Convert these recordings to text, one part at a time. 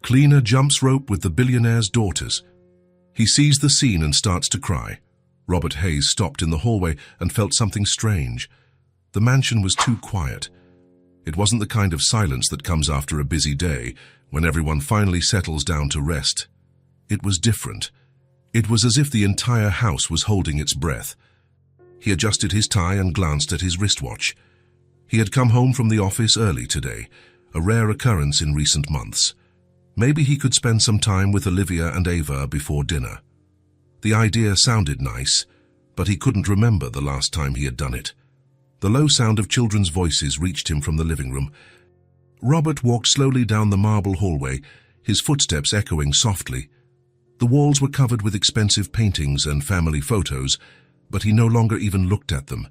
Cleaner jumps rope with the billionaire's daughters. He sees the scene and starts to cry. Robert Hayes stopped in the hallway and felt something strange. The mansion was too quiet. It wasn't the kind of silence that comes after a busy day, when everyone finally settles down to rest. It was different. It was as if the entire house was holding its breath. He adjusted his tie and glanced at his wristwatch. He had come home from the office early today, a rare occurrence in recent months. Maybe he could spend some time with Olivia and Ava before dinner. The idea sounded nice, but he couldn't remember the last time he had done it. The low sound of children's voices reached him from the living room. Robert walked slowly down the marble hallway, his footsteps echoing softly. The walls were covered with expensive paintings and family photos, but he no longer even looked at them.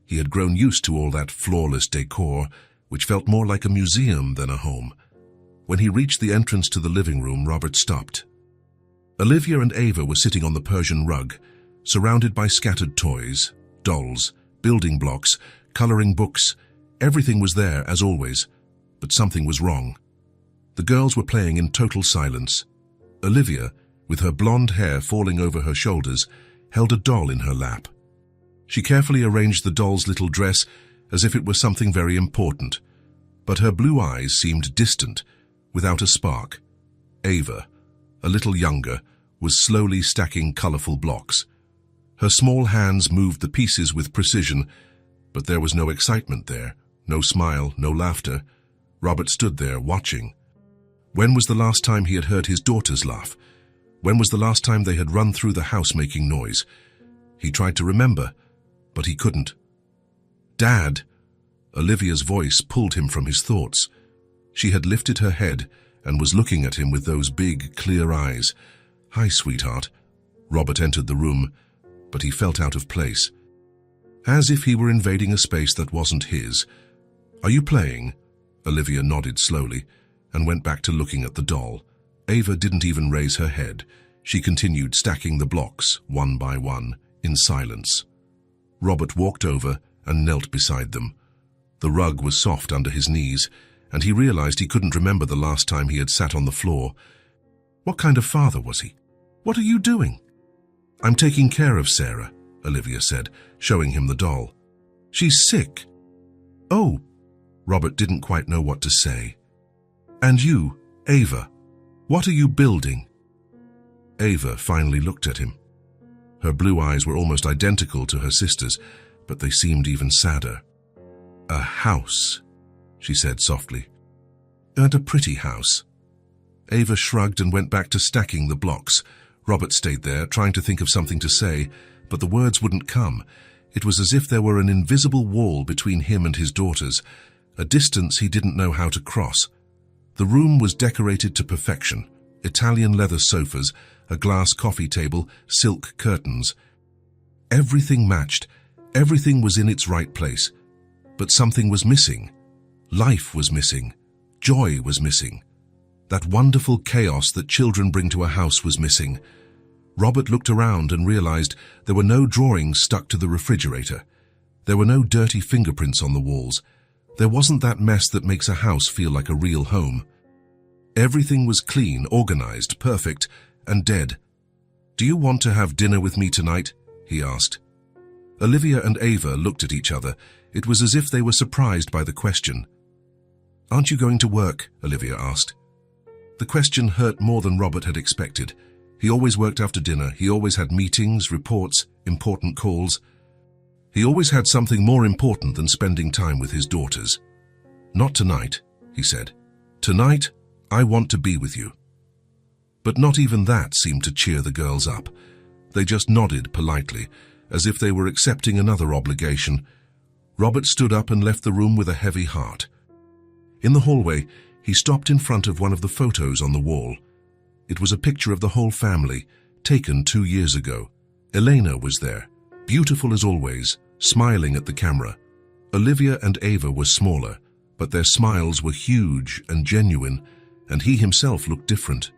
He had grown used to all that flawless decor, which felt more like a museum than a home. When he reached the entrance to the living room, Robert stopped. Olivia and Ava were sitting on the Persian rug, surrounded by scattered toys, dolls, building blocks, coloring books. Everything was there, as always, but something was wrong. The girls were playing in total silence. Olivia, with her blonde hair falling over her shoulders, held a doll in her lap. She carefully arranged the doll's little dress as if it were something very important, but her blue eyes seemed distant, without a spark. Ava, a little younger, was slowly stacking colorful blocks. Her small hands moved the pieces with precision, but there was no excitement there, no smile, no laughter. Robert stood there, watching. When was the last time he had heard his daughters laugh? When was the last time they had run through the house making noise? He tried to remember, but he couldn't. "Dad!" Olivia's voice pulled him from his thoughts. She had lifted her head and was looking at him with those big, clear eyes. "Hi, sweetheart." Robert entered the room, but he felt out of place, as if he were invading a space that wasn't his. "Are you playing?" Olivia nodded slowly and went back to looking at the doll. Ava didn't even raise her head. She continued stacking the blocks, one by one, in silence. Robert walked over and knelt beside them. The rug was soft under his knees, and he realized he couldn't remember the last time he had sat on the floor. What kind of father was he? "What are you doing?" "I'm taking care of Sarah," Olivia said, showing him the doll. "She's sick." "Oh." Robert didn't quite know what to say. "And you, Ava, what are you building?" Ava finally looked at him. Her blue eyes were almost identical to her sister's, but they seemed even sadder. "A house," she said softly. "And a pretty house." Ava shrugged and went back to stacking the blocks. Robert stayed there, trying to think of something to say, but the words wouldn't come. It was as if there were an invisible wall between him and his daughters, a distance he didn't know how to cross. The room was decorated to perfection. Italian leather sofas, a glass coffee table, silk curtains. Everything matched. Everything was in its right place. But something was missing. Life was missing. Joy was missing. That wonderful chaos that children bring to a house was missing. Robert looked around and realized there were no drawings stuck to the refrigerator. There were no dirty fingerprints on the walls. There wasn't that mess that makes a house feel like a real home. Everything was clean, organized, perfect, and dead. "Do you want to have dinner with me tonight?" he asked. Olivia and Ava looked at each other. It was as if they were surprised by the question. "Aren't you going to work?" Olivia asked. The question hurt more than Robert had expected. He always worked after dinner. He always had meetings, reports, important calls. He always had something more important than spending time with his daughters. "Not tonight," he said. "Tonight, I want to be with you." But not even that seemed to cheer the girls up. They just nodded politely, as if they were accepting another obligation. Robert stood up and left the room with a heavy heart. In the hallway, he stopped in front of one of the photos on the wall. It was a picture of the whole family, taken 2 years ago. Elena was there, beautiful as always, smiling at the camera. Olivia and Ava were smaller, but their smiles were huge and genuine, and he himself looked different,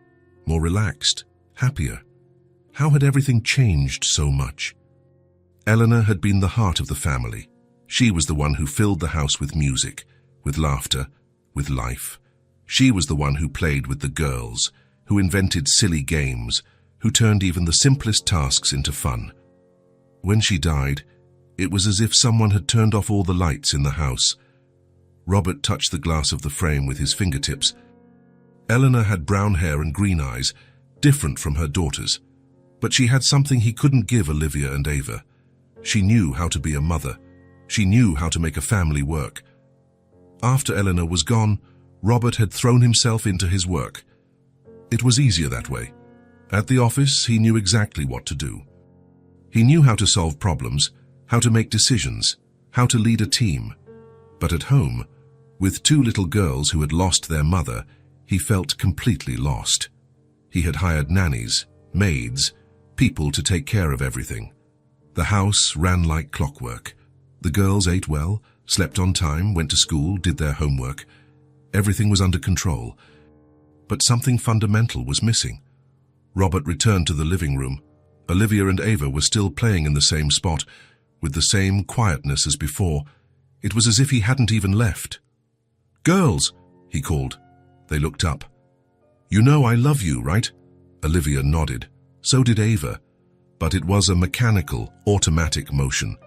more relaxed, happier. How had everything changed so much? Eleanor had been the heart of the family. She was the one who filled the house with music, with laughter, with life. She was the one who played with the girls, who invented silly games, who turned even the simplest tasks into fun. When she died, it was as if someone had turned off all the lights in the house. Robert touched the glass of the frame with his fingertips. Eleanor had brown hair and green eyes, different from her daughters. But she had something he couldn't give Olivia and Ava. She knew how to be a mother. She knew how to make a family work. After Eleanor was gone, Robert had thrown himself into his work. It was easier that way. At the office, he knew exactly what to do. He knew how to solve problems, how to make decisions, how to lead a team. But at home, with two little girls who had lost their mother, he felt completely lost. He had hired nannies, maids, people to take care of everything. The house ran like clockwork. The girls ate well, slept on time, went to school, did their homework. Everything was under control. But something fundamental was missing. Robert returned to the living room. Olivia and Ava were still playing in the same spot, with the same quietness as before. It was as if he hadn't even left. "Girls," he called. They looked up. "You know I love you, right?" Olivia nodded. So did Ava. But it was a mechanical, automatic motion.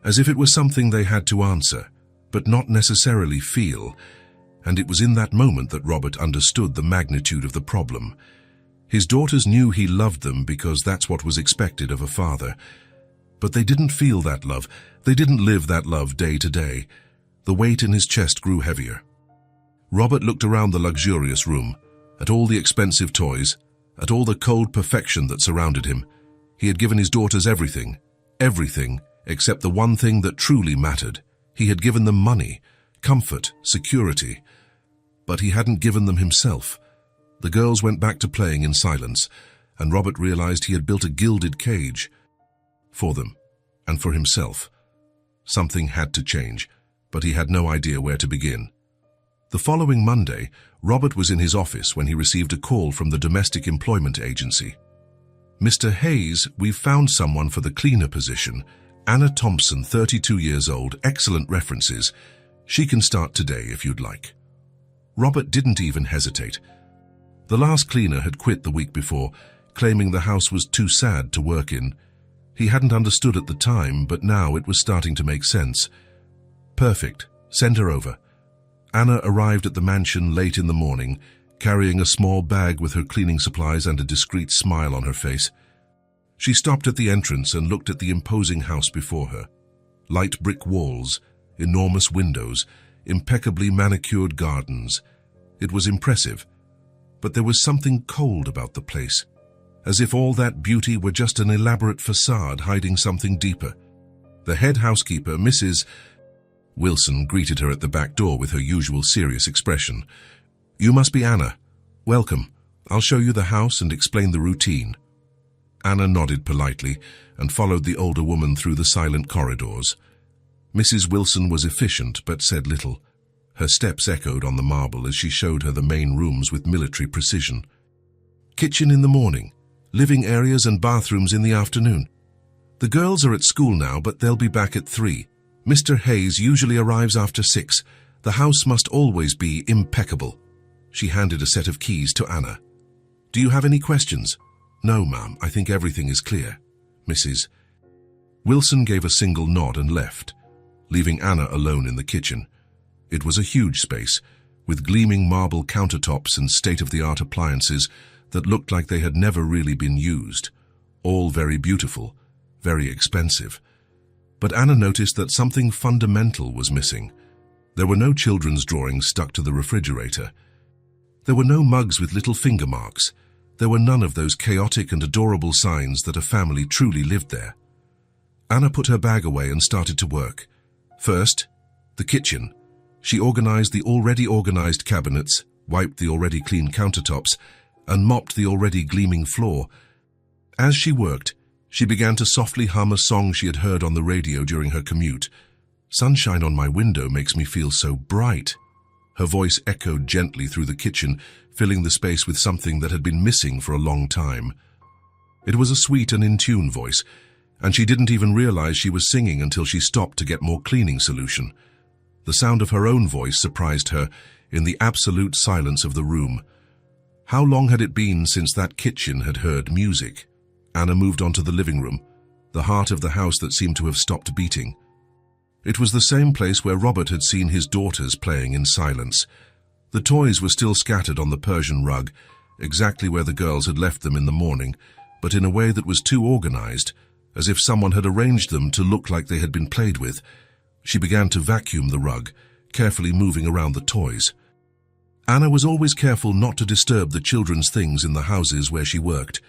As if it was something they had to answer, but not necessarily feel. And it was in that moment that Robert understood the magnitude of the problem. His daughters knew he loved them because that's what was expected of a father. But they didn't feel that love. They didn't live that love day to day. The weight in his chest grew heavier. Robert looked around the luxurious room, at all the expensive toys, at all the cold perfection that surrounded him. He had given his daughters everything, except the one thing that truly mattered. He had given them money, comfort, security. But he hadn't given them himself. The girls went back to playing in silence, and Robert realized he had built a gilded cage for them and for himself. Something had to change, but he had no idea where to begin. The following Monday, Robert was in his office when he received a call from the domestic employment agency. "Mr. Hayes, we've found someone for the cleaner position. Anna Thompson, 32 years old, excellent references. She can start today if you'd like." Robert didn't even hesitate. The last cleaner had quit the week before, claiming the house was too sad to work in. He hadn't understood at the time, but now it was starting to make sense. "Perfect. Send her over." Anna arrived at the mansion late in the morning, carrying a small bag with her cleaning supplies and a discreet smile on her face. She stopped at the entrance and looked at the imposing house before her. Light brick walls, enormous windows, impeccably manicured gardens. It was impressive, but there was something cold about the place, as if all that beauty were just an elaborate facade hiding something deeper. The head housekeeper, Mrs. Wilson, greeted her at the back door with her usual serious expression. "You must be Anna. Welcome. I'll show you the house and explain the routine." Anna nodded politely and followed the older woman through the silent corridors. Mrs. Wilson was efficient but said little. Her steps echoed on the marble as she showed her the main rooms with military precision. "Kitchen in the morning, living areas and bathrooms in the afternoon. The girls are at school now, but they'll be back at 3. Mr. Hayes usually arrives after 6. The house must always be impeccable." She handed a set of keys to Anna. "Do you have any questions?" "No, ma'am, I think everything is clear." Mrs. Wilson gave a single nod and left, leaving Anna alone in the kitchen. It was a huge space, with gleaming marble countertops and state-of-the-art appliances that looked like they had never really been used. All very beautiful, very expensive. But Anna noticed that something fundamental was missing. There were no children's drawings stuck to the refrigerator. There were no mugs with little finger marks. There were none of those chaotic and adorable signs that a family truly lived there. Anna put her bag away and started to work. First, the kitchen. She organized the already organized cabinets, wiped the already clean countertops, and mopped the already gleaming floor. As she worked, she began to softly hum a song she had heard on the radio during her commute. "Sunshine on my window makes me feel so bright." Her voice echoed gently through the kitchen, filling the space with something that had been missing for a long time. It was a sweet and in-tune voice, and she didn't even realize she was singing until she stopped to get more cleaning solution. The sound of her own voice surprised her. in the absolute silence of the room. How long had it been since that kitchen had heard music? Anna moved on to the living room, the heart of the house that seemed to have stopped beating. It was the same place where Robert had seen his daughters playing in silence. The toys were still scattered on the Persian rug, exactly where the girls had left them in the morning, but in a way that was too organized, as if someone had arranged them to look like they had been played with. She began to vacuum the rug, carefully moving around the toys. Anna was always careful not to disturb the children's things in the houses where she worked.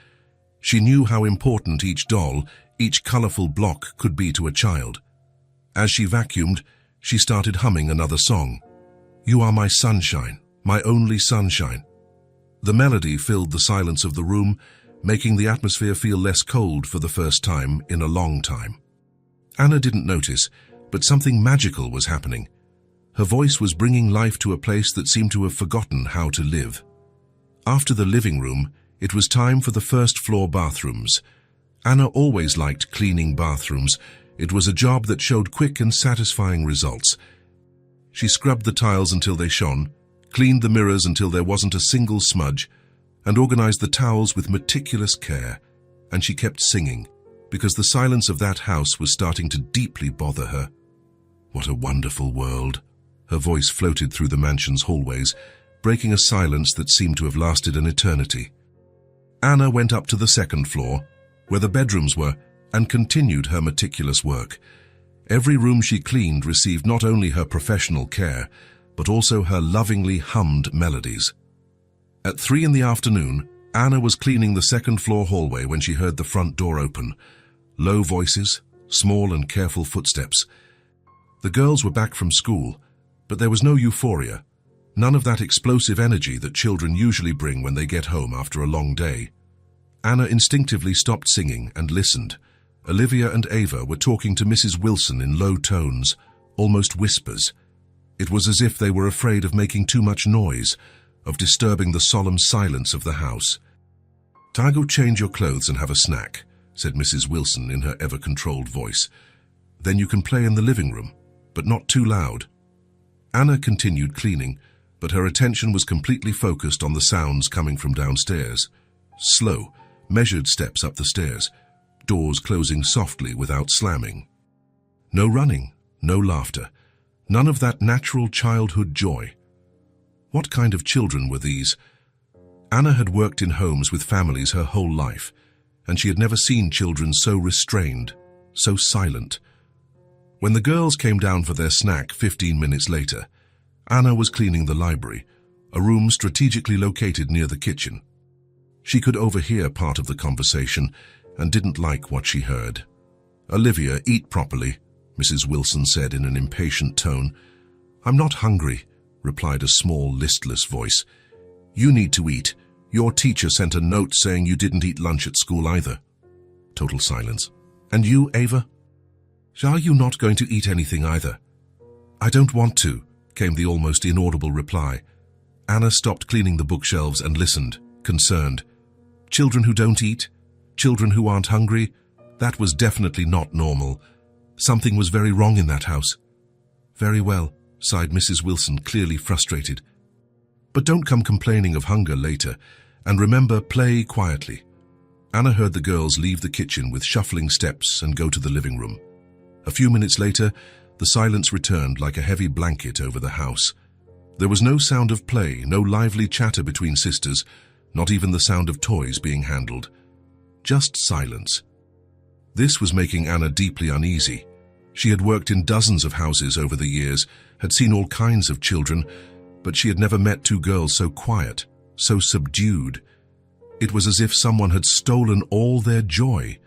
She knew how important each doll, each colorful block could be to a child. As she vacuumed, she started humming another song. "You are my sunshine, my only sunshine." The melody filled the silence of the room, making the atmosphere feel less cold for the first time in a long time. Anna didn't notice, but something magical was happening. Her voice was bringing life to a place that seemed to have forgotten how to live. After the living room, it was time for the first-floor bathrooms. Anna always liked cleaning bathrooms. It was a job that showed quick and satisfying results. She scrubbed the tiles until they shone, cleaned the mirrors until there wasn't a single smudge, and organized the towels with meticulous care. And she kept singing, because the silence of that house was starting to deeply bother her. What a wonderful world. Her voice floated through the mansion's hallways, breaking a silence that seemed to have lasted an eternity. Anna went up to the second floor, where the bedrooms were, and continued her meticulous work. Every room she cleaned received not only her professional care, but also her lovingly hummed melodies. At 3 in the afternoon, Anna was cleaning the second-floor hallway when she heard the front door open. Low voices, small and careful footsteps. The girls were back from school, but there was no euphoria, none of that explosive energy that children usually bring when they get home after a long day. Anna instinctively stopped singing and listened. Olivia and Ava were talking to Mrs. Wilson in low tones, almost whispers. It was as if they were afraid of making too much noise, of disturbing the solemn silence of the house. "Go change your clothes and have a snack," said Mrs. Wilson in her ever-controlled voice. "Then you can play in the living room, but not too loud." Anna continued cleaning, but her attention was completely focused on the sounds coming from downstairs. Slow, measured steps up the stairs, doors closing softly without slamming. No running, no laughter, none of that natural childhood joy. What kind of children were these? Anna had worked in homes with families her whole life, and she had never seen children so restrained, so silent. When the girls came down for their snack 15 minutes later, Anna was cleaning the library, a room strategically located near the kitchen. She could overhear part of the conversation and didn't like what she heard. "Olivia, eat properly," Mrs. Wilson said in an impatient tone. "I'm not hungry," replied a small, listless voice. "You need to eat. Your teacher sent a note saying you didn't eat lunch at school either." Total silence. "And you, Ava? Are you not going to eat anything either?" "I don't want to," came the almost inaudible reply. Anna stopped cleaning the bookshelves and listened, concerned. Children who don't eat? Children who aren't hungry? That was definitely not normal. Something was very wrong in that house. "Very well," sighed Mrs. Wilson, clearly frustrated. "But don't come complaining of hunger later, and remember, play quietly." Anna heard the girls leave the kitchen with shuffling steps and go to the living room. A few minutes later, the silence returned like a heavy blanket over the house. There was no sound of play, no lively chatter between sisters, not even the sound of toys being handled. Just silence. This was making Anna deeply uneasy. She had worked in dozens of houses over the years, had seen all kinds of children, but she had never met two girls so quiet, so subdued. It was as if someone had stolen all their joy.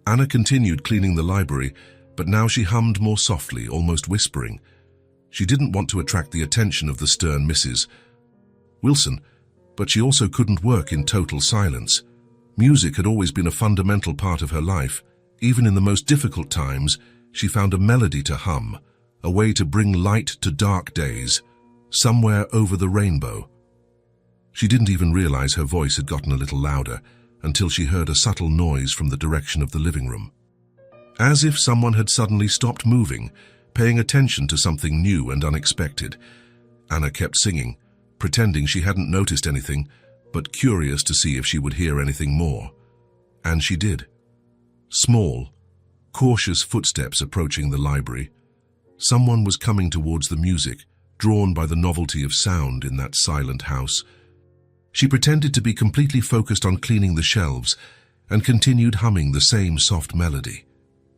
Anna continued cleaning the library, but now she hummed more softly, almost whispering. She didn't want to attract the attention of the stern Mrs. Wilson, but she also couldn't work in total silence. Music had always been a fundamental part of her life. Even in the most difficult times, she found a melody to hum, a way to bring light to dark days, somewhere over the rainbow. She didn't even realize her voice had gotten a little louder until she heard a subtle noise from the direction of the living room. As if someone had suddenly stopped moving, paying attention to something new and unexpected. Anna kept singing, pretending she hadn't noticed anything, but curious to see if she would hear anything more. And she did. Small, cautious footsteps approaching the library. Someone was coming towards the music, drawn by the novelty of sound in that silent house. She pretended to be completely focused on cleaning the shelves and continued humming the same soft melody.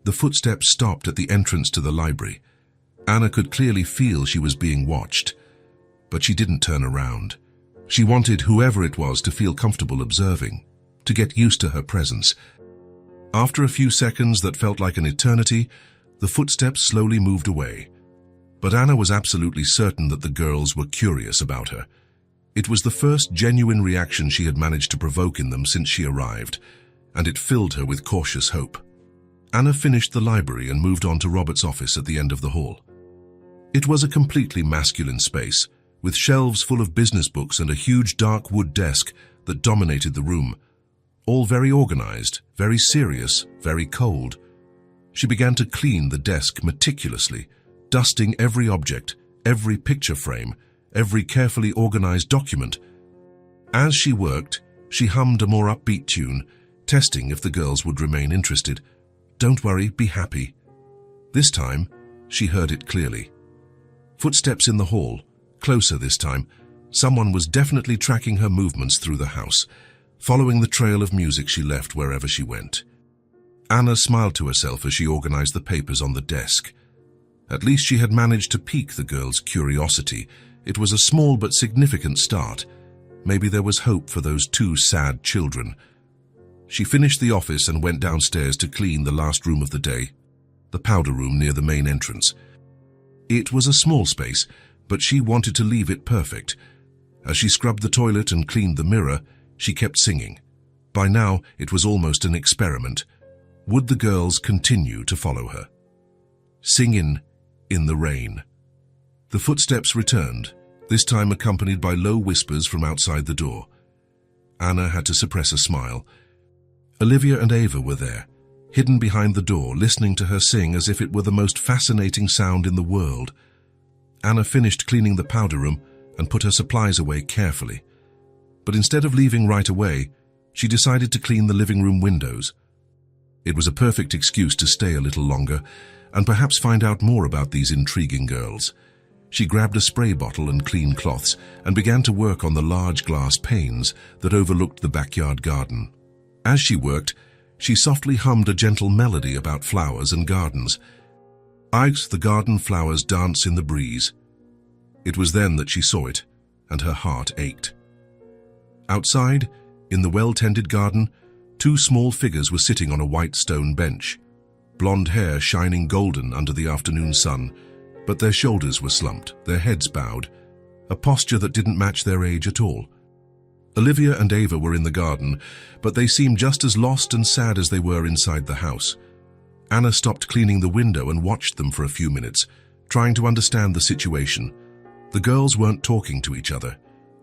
The footsteps stopped at the entrance to the library. Anna could clearly feel she was being watched, but she didn't turn around. She wanted whoever it was to feel comfortable observing, to get used to her presence. After a few seconds that felt like an eternity, the footsteps slowly moved away. But Anna was absolutely certain that the girls were curious about her. It was the first genuine reaction she had managed to provoke in them since she arrived, and it filled her with cautious hope. Anna finished the library and moved on to Robert's office at the end of the hall. It was a completely masculine space, with shelves full of business books and a huge dark wood desk that dominated the room. All very organized, very serious, very cold. She began to clean the desk meticulously, dusting every object, every picture frame, every carefully organized document. As she worked, she hummed a more upbeat tune, testing if the girls would remain interested. "Don't worry, be happy." This time, she heard it clearly. Footsteps in the hall, closer this time. Someone was definitely tracking her movements through the house, following the trail of music she left wherever she went. Anna smiled to herself as she organized the papers on the desk. At least she had managed to pique the girls' curiosity. It was a small but significant start. Maybe there was hope for those two sad children. She finished the office and went downstairs to clean the last room of the day, the powder room near the main entrance. It was a small space, but she wanted to leave it perfect. As she scrubbed the toilet and cleaned the mirror, she kept singing. By now, it was almost an experiment. Would the girls continue to follow her? Singing in the rain. The footsteps returned, this time accompanied by low whispers from outside the door. Anna had to suppress a smile. Olivia and Ava were there, hidden behind the door, listening to her sing as if it were the most fascinating sound in the world. Anna finished cleaning the powder room and put her supplies away carefully. But instead of leaving right away, she decided to clean the living room windows. It was a perfect excuse to stay a little longer and perhaps find out more about these intriguing girls. She grabbed a spray bottle and clean cloths and began to work on the large glass panes that overlooked the backyard garden. As she worked, she softly hummed a gentle melody about flowers and gardens. "Ice, the garden flowers dance in the breeze." It was then that she saw it, and her heart ached. Outside, in the well-tended garden, two small figures were sitting on a white stone bench, blonde hair shining golden under the afternoon sun, but their shoulders were slumped, their heads bowed, a posture that didn't match their age at all. Olivia and Ava were in the garden, but they seemed just as lost and sad as they were inside the house. Anna stopped cleaning the window and watched them for a few minutes, trying to understand the situation. The girls weren't talking to each other.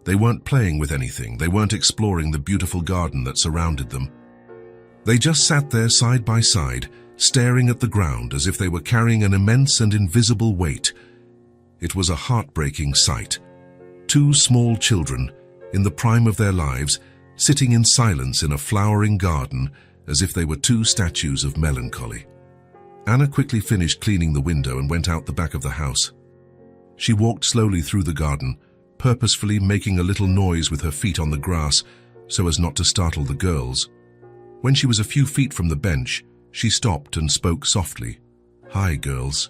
They weren't playing with anything. They weren't exploring the beautiful garden that surrounded them. They just sat there side by side, staring at the ground as if they were carrying an immense and invisible weight. It was a heartbreaking sight. Two small children, in the prime of their lives, sitting in silence in a flowering garden as if they were two statues of melancholy. Anna quickly finished cleaning the window and went out the back of the house. She walked slowly through the garden, purposefully making a little noise with her feet on the grass so as not to startle the girls. When she was a few feet from the bench, she stopped and spoke softly. "Hi, girls."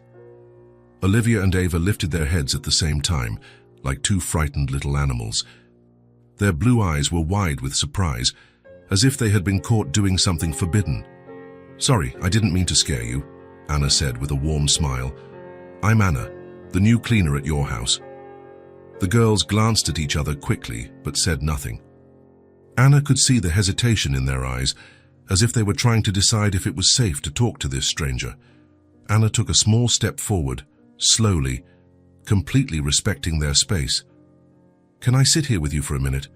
Olivia and Ava lifted their heads at the same time, like two frightened little animals. Their blue eyes were wide with surprise, as if they had been caught doing something forbidden. "Sorry, I didn't mean to scare you," Anna said with a warm smile. "I'm Anna, the new cleaner at your house." The girls glanced at each other quickly, but said nothing. Anna could see the hesitation in their eyes, as if they were trying to decide if it was safe to talk to this stranger. Anna took a small step forward, slowly, completely respecting their space. "Can I sit here with you for a minute?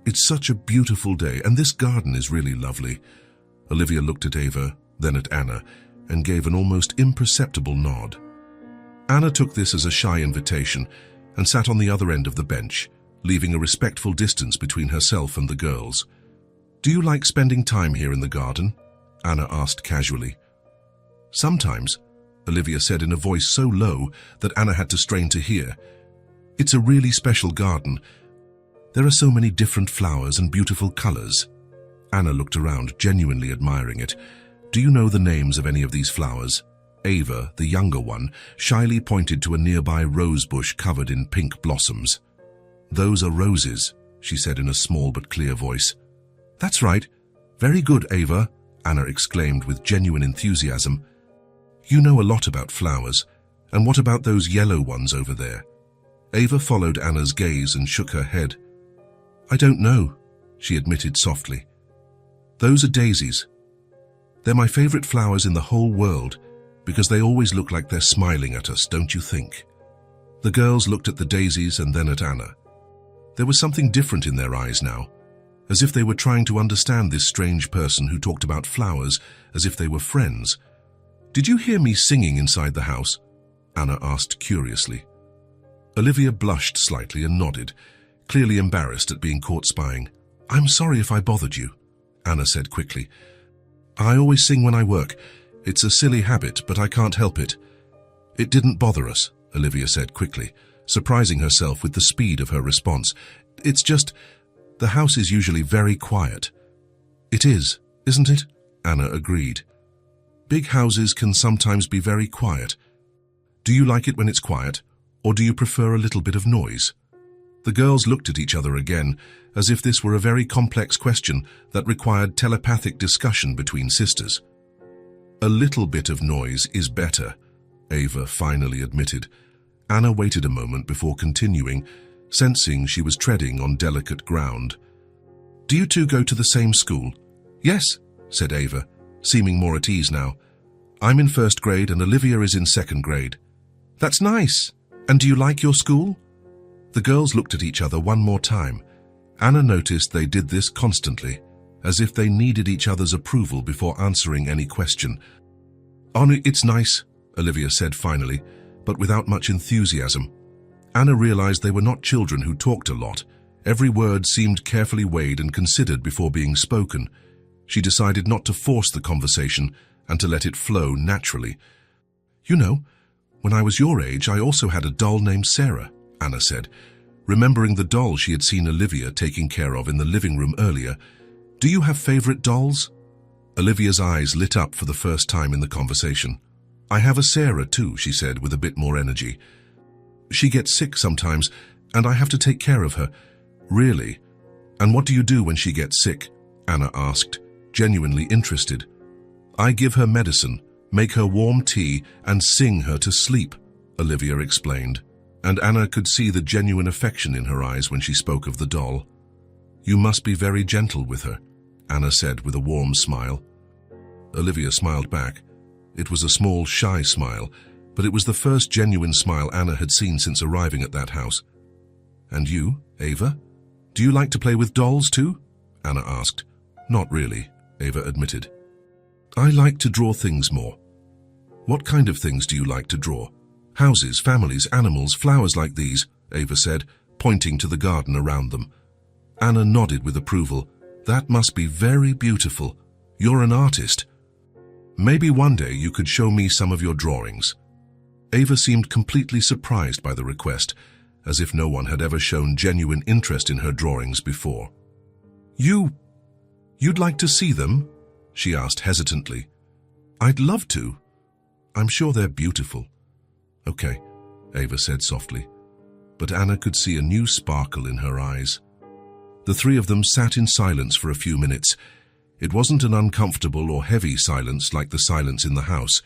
It's such a beautiful day, and this garden is really lovely." Olivia looked at Ava, then at Anna, and gave an almost imperceptible nod. Anna took this as a shy invitation, and sat on the other end of the bench, leaving a respectful distance between herself and the girls. "Do you like spending time here in the garden?" Anna asked casually. "Sometimes," Olivia said in a voice so low that Anna had to strain to hear. "It's a really special garden. There are so many different flowers and beautiful colors." Anna looked around, genuinely admiring it. "Do you know the names of any of these flowers?" Ava, the younger one, shyly pointed to a nearby rose bush covered in pink blossoms. "Those are roses," she said in a small but clear voice. "That's right. Very good, Ava," Anna exclaimed with genuine enthusiasm. "You know a lot about flowers. And what about those yellow ones over there?" Ava followed Anna's gaze and shook her head. "I don't know," she admitted softly. "Those are daisies. They're my favorite flowers in the whole world because they always look like they're smiling at us, don't you think?" The girls looked at the daisies and then at Anna. There was something different in their eyes now, as if they were trying to understand this strange person who talked about flowers as if they were friends. "Did you hear me singing inside the house?" Anna asked curiously. Olivia blushed slightly and nodded, clearly embarrassed at being caught spying. "I'm sorry if I bothered you," Anna said quickly. "I always sing when I work. It's a silly habit, but I can't help it." "It didn't bother us," Olivia said quickly, surprising herself with the speed of her response. "It's just, the house is usually very quiet." "It is, isn't it?" Anna agreed. "Big houses can sometimes be very quiet. Do you like it when it's quiet, or do you prefer a little bit of noise?" The girls looked at each other again, as if this were a very complex question that required telepathic discussion between sisters. "A little bit of noise is better," Ava finally admitted. Anna waited a moment before continuing, sensing she was treading on delicate ground. "Do you two go to the same school?" "Yes," said Ava, seeming more at ease now. "I'm in first grade and Olivia is in second grade." "That's nice. And do you like your school?" The girls looked at each other one more time. Anna noticed they did this constantly, as if they needed each other's approval before answering any question. "Oh, it's nice," Olivia said finally, but without much enthusiasm. Anna realized they were not children who talked a lot. Every word seemed carefully weighed and considered before being spoken. She decided not to force the conversation and to let it flow naturally. "You know, when I was your age, I also had a doll named Sarah," Anna said, remembering the doll she had seen Olivia taking care of in the living room earlier. "Do you have favorite dolls?" Olivia's eyes lit up for the first time in the conversation. "I have a Sarah too," she said with a bit more energy. "She gets sick sometimes, and I have to take care of her." "Really? And what do you do when she gets sick?" Anna asked, genuinely interested. "I give her medicine, make her warm tea, and sing her to sleep," Olivia explained, and Anna could see the genuine affection in her eyes when she spoke of the doll. "You must be very gentle with her," Anna said with a warm smile. Olivia smiled back. It was a small, shy smile, but it was the first genuine smile Anna had seen since arriving at that house. "And you, Ava? Do you like to play with dolls too?" Anna asked. "Not really," Ava admitted. "I like to draw things more." "What kind of things do you like to draw?" "Houses, families, animals, flowers like these," Ava said, pointing to the garden around them. Anna nodded with approval. "That must be very beautiful. You're an artist. Maybe one day you could show me some of your drawings." Ava seemed completely surprised by the request, as if no one had ever shown genuine interest in her drawings before. You'd like to see them?" she asked hesitantly. "I'd love to. I'm sure they're beautiful." "Okay," Ava said softly, but Anna could see a new sparkle in her eyes. The three of them sat in silence for a few minutes. It wasn't an uncomfortable or heavy silence like the silence in the house.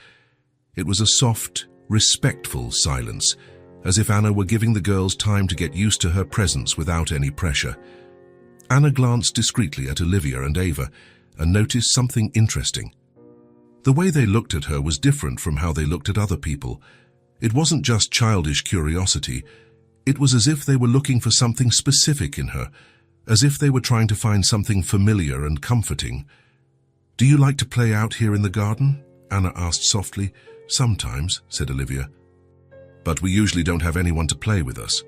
It was a soft, respectful silence, as if Anna were giving the girls time to get used to her presence without any pressure. Anna glanced discreetly at Olivia and Ava and noticed something interesting. The way they looked at her was different from how they looked at other people. It wasn't just childish curiosity. It was as if they were looking for something specific in her, as if they were trying to find something familiar and comforting. "Do you like to play out here in the garden?" Anna asked softly. "Sometimes," said Olivia. "But we usually don't have anyone to play with us,"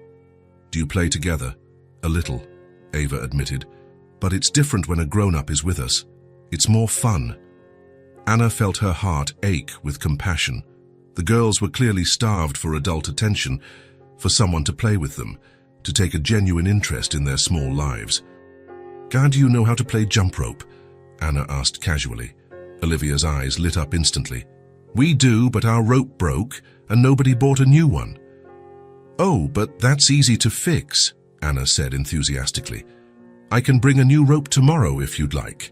Do you play together? A little, Ava admitted. But it's different when a grown-up is with us. It's more fun. Anna felt her heart ache with compassion. The girls were clearly starved for adult attention, for someone to play with them, to take a genuine interest in their small lives. Do you know how to play jump rope? Anna asked casually. Olivia's eyes lit up instantly. We do, but our rope broke, and nobody bought a new one. Oh, but that's easy to fix, Anna said enthusiastically. I can bring a new rope tomorrow if you'd like.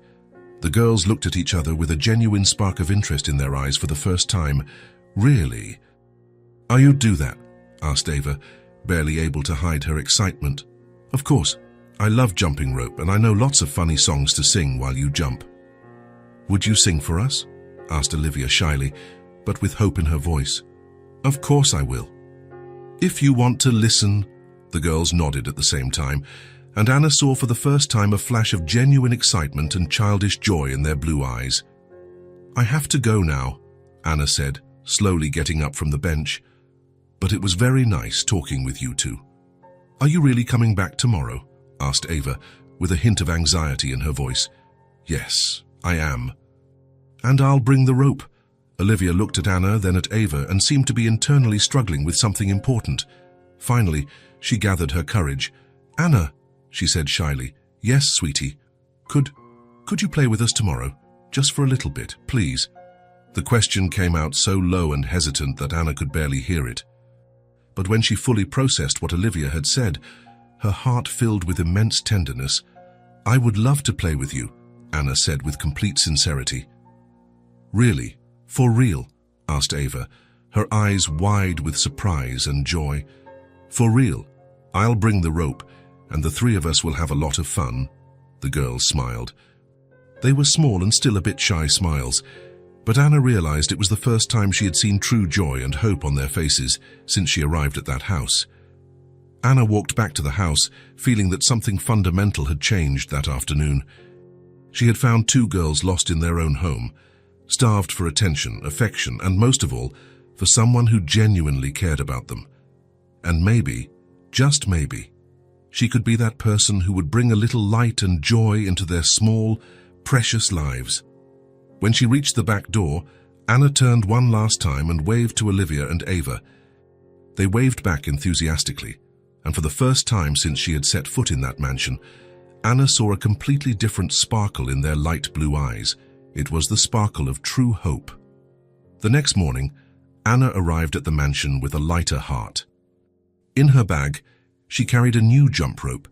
The girls looked at each other with a genuine spark of interest in their eyes for the first time. Really? Are you do that? Asked Ava, barely able to hide her excitement. Of course. I love jumping rope, and I know lots of funny songs to sing while you jump. Would you sing for us? Asked Olivia shyly, but with hope in her voice. Of course I will. If you want to listen. The girls nodded at the same time, and Anna saw for the first time a flash of genuine excitement and childish joy in their blue eyes. I have to go now, Anna said, slowly getting up from the bench. But it was very nice talking with you two. Are you really coming back tomorrow? Asked Ava, with a hint of anxiety in her voice. Yes, I am. And I'll bring the rope. Olivia looked at Anna, then at Ava, and seemed to be internally struggling with something important. Finally, she gathered her courage. Anna, she said shyly. Yes, sweetie. Could you play with us tomorrow? Just for a little bit, please. The question came out so low and hesitant that Anna could barely hear it. But when she fully processed what Olivia had said, her heart filled with immense tenderness. I would love to play with you, Anna said with complete sincerity. Really? For real? Asked Ava, her eyes wide with surprise and joy. For real. I'll bring the rope, and the three of us will have a lot of fun. The girls smiled. They were small and still a bit shy smiles, but Anna realized it was the first time she had seen true joy and hope on their faces since she arrived at that house. Anna walked back to the house, feeling that something fundamental had changed that afternoon. She had found two girls lost in their own home, starved for attention, affection, and most of all, for someone who genuinely cared about them. And maybe, just maybe, she could be that person who would bring a little light and joy into their small, precious lives. When she reached the back door, Anna turned one last time and waved to Olivia and Ava. They waved back enthusiastically, and for the first time since she had set foot in that mansion, Anna saw a completely different sparkle in their light blue eyes. It was the sparkle of true hope. The next morning, Anna arrived at the mansion with a lighter heart. In her bag, she carried a new jump rope,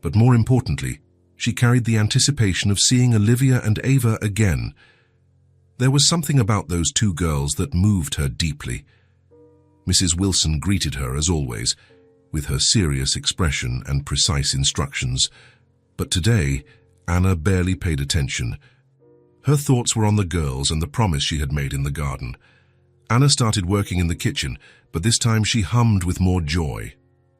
but more importantly, she carried the anticipation of seeing Olivia and Ava again. There was something about those two girls that moved her deeply. Mrs. Wilson greeted her as always, with her serious expression and precise instructions, but today, Anna barely paid attention. Her thoughts were on the girls and the promise she had made in the garden. Anna started working in the kitchen, but this time she hummed with more joy.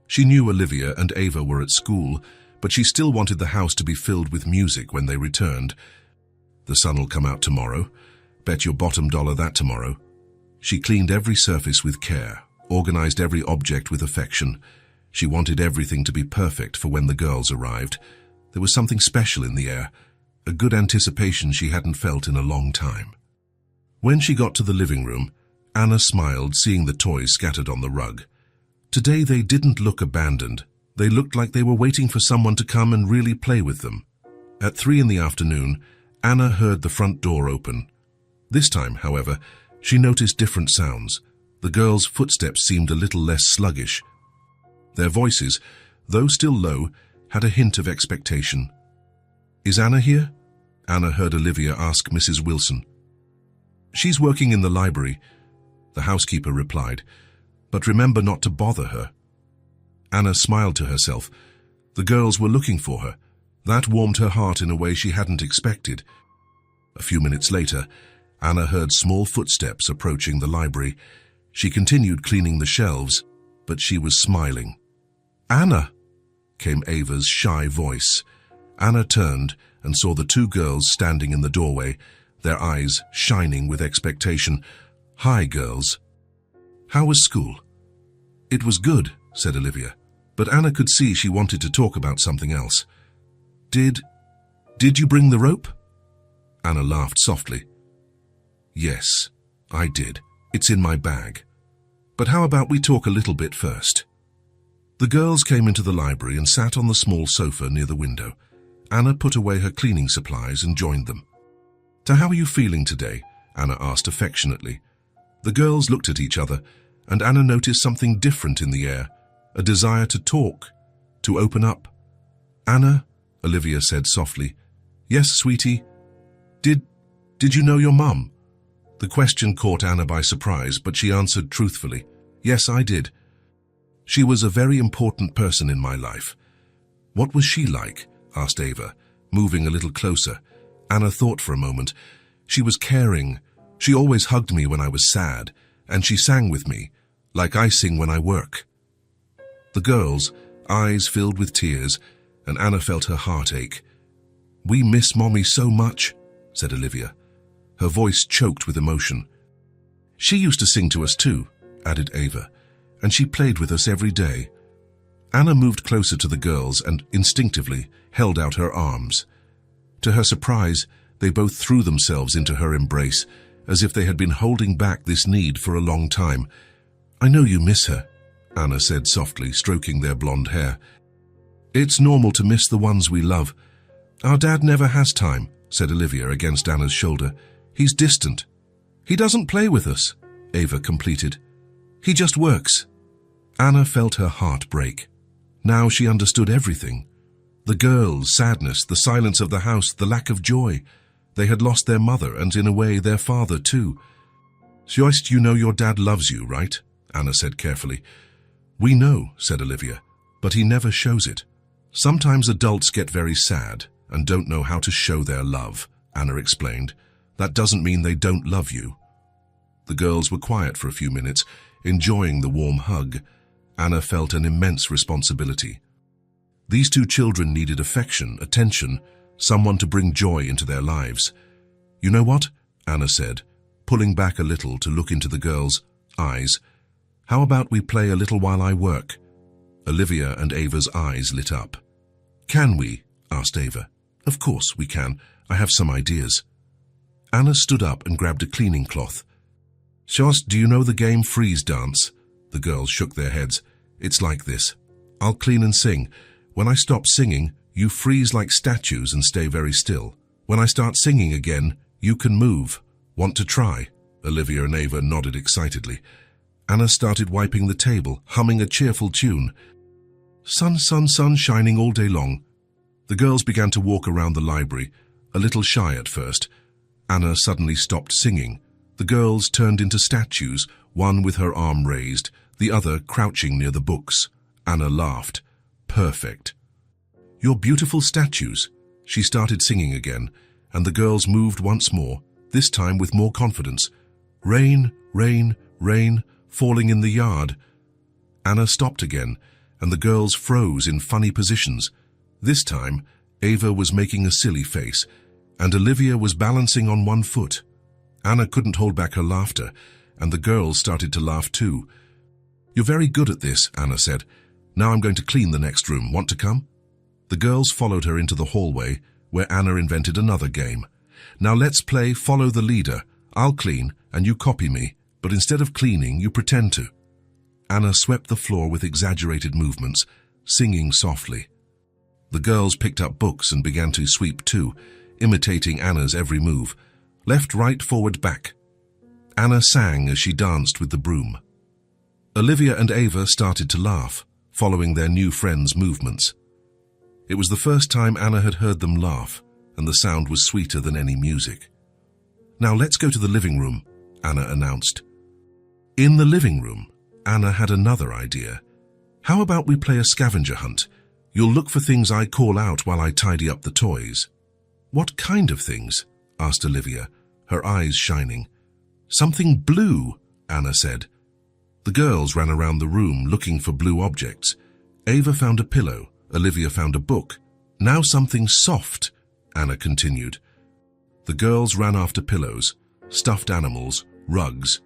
She knew Olivia and Ava were at school, but she still wanted the house to be filled with music when they returned. The sun will come out tomorrow. Bet your bottom dollar that tomorrow. She cleaned every surface with care, organized every object with affection. She wanted everything to be perfect for when the girls arrived. There was something special in the air, a good anticipation she hadn't felt in a long time. When she got to the living room, Anna smiled, seeing the toys scattered on the rug. Today they didn't look abandoned. They looked like they were waiting for someone to come and really play with them. At 3 in the afternoon, Anna heard the front door open. This time, however, she noticed different sounds. The girls' footsteps seemed a little less sluggish. Their voices, though still low, had a hint of expectation. Is Anna here? Anna heard Olivia ask Mrs. Wilson. She's working in the library, the housekeeper replied, but remember not to bother her. Anna smiled to herself. The girls were looking for her. That warmed her heart in a way she hadn't expected. A few minutes later, Anna heard small footsteps approaching the library. She continued cleaning the shelves, but she was smiling. Anna, came Ava's shy voice. Anna turned and saw the two girls standing in the doorway, their eyes shining with expectation. Hi, girls. How was school? It was good, said Olivia. but Anna could see she wanted to talk about something else. Did you bring the rope? Anna laughed softly. Yes, I did. It's in my bag. But how about we talk a little bit first? The girls came into the library and sat on the small sofa near the window. Anna put away her cleaning supplies and joined them. So how are you feeling today? Anna asked affectionately. The girls looked at each other, and Anna noticed something different in the air, a desire to talk, to open up. Anna, Olivia said softly. Yes, sweetie. Did you know your mum? The question caught Anna by surprise, but she answered truthfully. Yes, I did. She was a very important person in my life. What was she like? Asked Ava, moving a little closer. Anna thought for a moment. She was caring. She always hugged me when I was sad, and she sang with me, like I sing when I work. The girls' eyes filled with tears, and Anna felt her heart ache. We miss Mommy so much, said Olivia. Her voice choked with emotion. She used to sing to us too, added Ava, and she played with us every day. Anna moved closer to the girls and instinctively held out her arms. To her surprise, they both threw themselves into her embrace, as if they had been holding back this need for a long time. I know you miss her, Anna said softly, stroking their blonde hair. It's normal to miss the ones we love. Our dad never has time, said Olivia against Anna's shoulder. He's distant. He doesn't play with us, Ava completed. He just works. Anna felt her heart break. Now she understood everything. The girls' sadness, the silence of the house, the lack of joy. They had lost their mother and, in a way, their father too. Joyce, you know your dad loves you, right? Anna said carefully. We know, said Olivia, but he never shows it. Sometimes adults get very sad and don't know how to show their love, Anna explained. That doesn't mean they don't love you. The girls were quiet for a few minutes, enjoying the warm hug. Anna felt an immense responsibility. These two children needed affection, attention, someone to bring joy into their lives. You know what? Anna said, pulling back a little to look into the girls' eyes. How about we play a little while I work? Olivia and Ava's eyes lit up. Can we? Asked Ava. Of course we can. I have some ideas. Anna stood up and grabbed a cleaning cloth. Joss, do you know the game Freeze Dance? The girls shook their heads. It's like this. I'll clean and sing. When I stop singing, you freeze like statues and stay very still. When I start singing again, you can move. Want to try? Olivia and Ava nodded excitedly. Anna started wiping the table, humming a cheerful tune. Sun, sun, sun shining all day long. The girls began to walk around the library, a little shy at first. Anna suddenly stopped singing. The girls turned into statues, one with her arm raised, the other crouching near the books. Anna laughed. Perfect. You're beautiful statues. She started singing again, and the girls moved once more, this time with more confidence. Rain, rain, rain, falling in the yard. Anna stopped again, and the girls froze in funny positions. This time, Ava was making a silly face, and Olivia was balancing on one foot. Anna couldn't hold back her laughter, and the girls started to laugh too. You're very good at this, Anna said. Now I'm going to clean the next room. Want to come? The girls followed her into the hallway, where Anna invented another game. Now let's play Follow the Leader. I'll clean, and you copy me, but instead of cleaning, you pretend to. Anna swept the floor with exaggerated movements, singing softly. The girls picked up books and began to sweep too, imitating Anna's every move. Left, right, forward, back. Anna sang as she danced with the broom. Olivia and Ava started to laugh, following their new friend's movements. It was the first time Anna had heard them laugh, and the sound was sweeter than any music. Now let's go to the living room, Anna announced. In the living room, Anna had another idea. How about we play a scavenger hunt? You'll look for things I call out while I tidy up the toys. What kind of things? Asked Olivia, her eyes shining. Something blue, Anna said. The girls ran around the room looking for blue objects. Ava found a pillow, Olivia found a book. Now something soft, Anna continued. The girls ran after pillows, stuffed animals, rugs.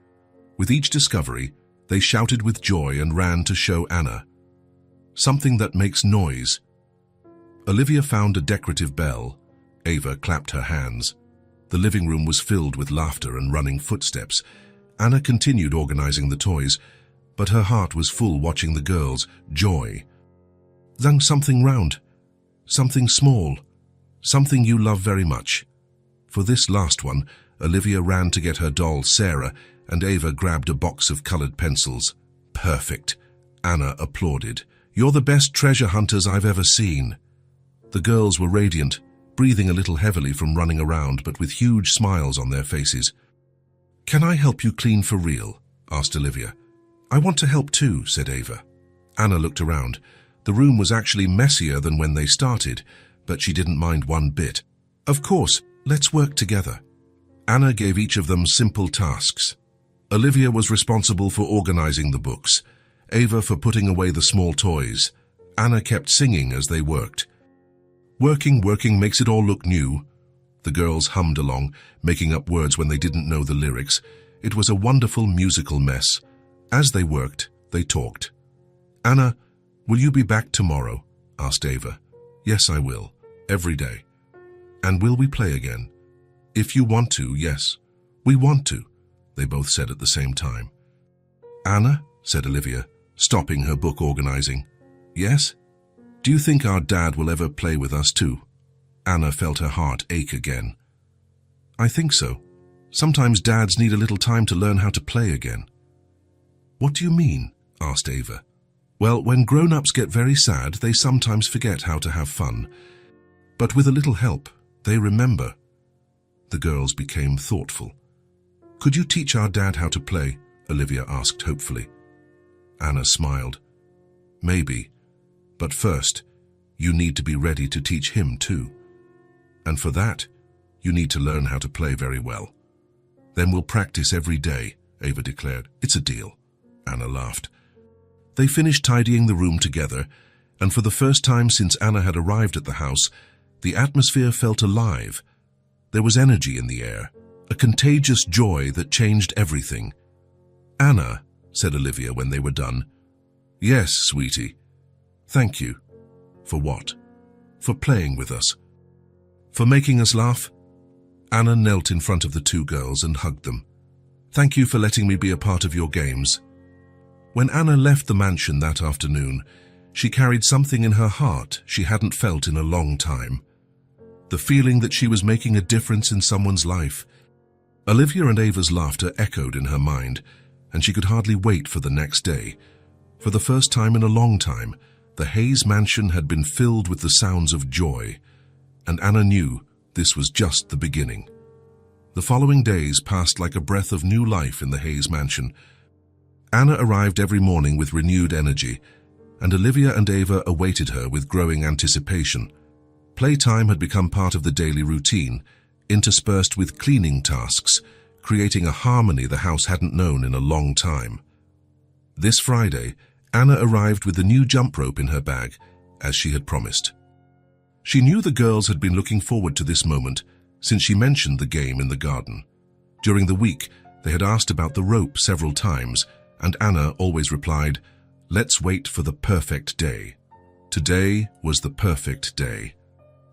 With each discovery, they shouted with joy and ran to show Anna. Something that makes noise. Olivia found a decorative bell. Ava clapped her hands. The living room was filled with laughter and running footsteps. Anna continued organizing the toys, but her heart was full watching the girls' joy. Then something round, something small, something you love very much. For this last one, Olivia ran to get her doll Sarah, and Ava grabbed a box of colored pencils. Perfect. Anna applauded. You're the best treasure hunters I've ever seen. The girls were radiant, breathing a little heavily from running around, but with huge smiles on their faces. Can I help you clean for real? Asked Olivia. I want to help too, said Ava. Anna looked around. The room was actually messier than when they started, but she didn't mind one bit. Of course, let's work together. Anna gave each of them simple tasks. Olivia was responsible for organizing the books, Ava for putting away the small toys. Anna kept singing as they worked. Working makes it all look new. The girls hummed along, making up words when they didn't know the lyrics. It was a wonderful musical mess. As they worked, they talked. Anna, will you be back tomorrow? Asked Ava. Yes, I will. Every day. And will we play again? If you want to, yes. We want to, they both said at the same time. Anna, said Olivia, stopping her book organizing. Yes? Do you think our dad will ever play with us too? Anna felt her heart ache again. I think so. Sometimes dads need a little time to learn how to play again. What do you mean? Asked Ava. Well, when grown-ups get very sad, they sometimes forget how to have fun. But with a little help, they remember. The girls became thoughtful. Could you teach our dad how to play? Olivia asked hopefully. Anna smiled. Maybe. But first, you need to be ready to teach him too. And for that, you need to learn how to play very well. Then we'll practice every day, Ava declared. It's a deal. Anna laughed. They finished tidying the room together, and for the first time since Anna had arrived at the house, the atmosphere felt alive. There was energy in the air, a contagious joy that changed everything. Anna, said Olivia when they were done. Yes, sweetie. Thank you. For what? For playing with us. For making us laugh? Anna knelt in front of the two girls and hugged them. Thank you for letting me be a part of your games. When Anna left the mansion that afternoon, she carried something in her heart she hadn't felt in a long time. The feeling that she was making a difference in someone's life. Olivia and Ava's laughter echoed in her mind, and she could hardly wait for the next day. For the first time in a long time, the Hayes mansion had been filled with the sounds of joy, and Anna knew this was just the beginning. The following days passed like a breath of new life in the Hayes mansion. Anna arrived every morning with renewed energy, and Olivia and Ava awaited her with growing anticipation. Playtime had become part of the daily routine, interspersed with cleaning tasks, creating a harmony the house hadn't known in a long time. This Friday, Anna arrived with the new jump rope in her bag, as she had promised. She knew the girls had been looking forward to this moment since she mentioned the game in the garden. During the week, they had asked about the rope several times, and Anna always replied, "Let's wait for the perfect day." Today was the perfect day.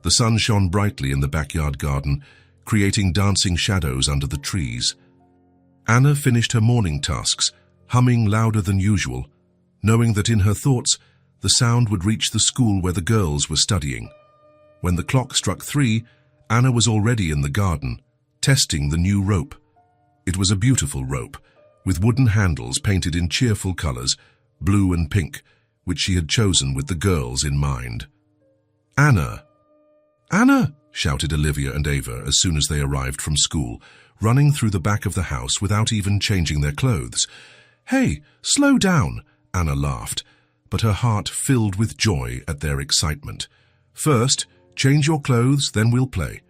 The sun shone brightly in the backyard garden, creating dancing shadows under the trees. Anna finished her morning tasks, humming louder than usual, knowing that in her thoughts, the sound would reach the school where the girls were studying. When the clock struck 3, Anna was already in the garden, testing the new rope. It was a beautiful rope, with wooden handles painted in cheerful colors, blue and pink, which she had chosen with the girls in mind. "Anna! Anna!" shouted Olivia and Ava as soon as they arrived from school, running through the back of the house without even changing their clothes. "Hey, slow down!" Anna laughed, but her heart filled with joy at their excitement. "First, change your clothes, then we'll play."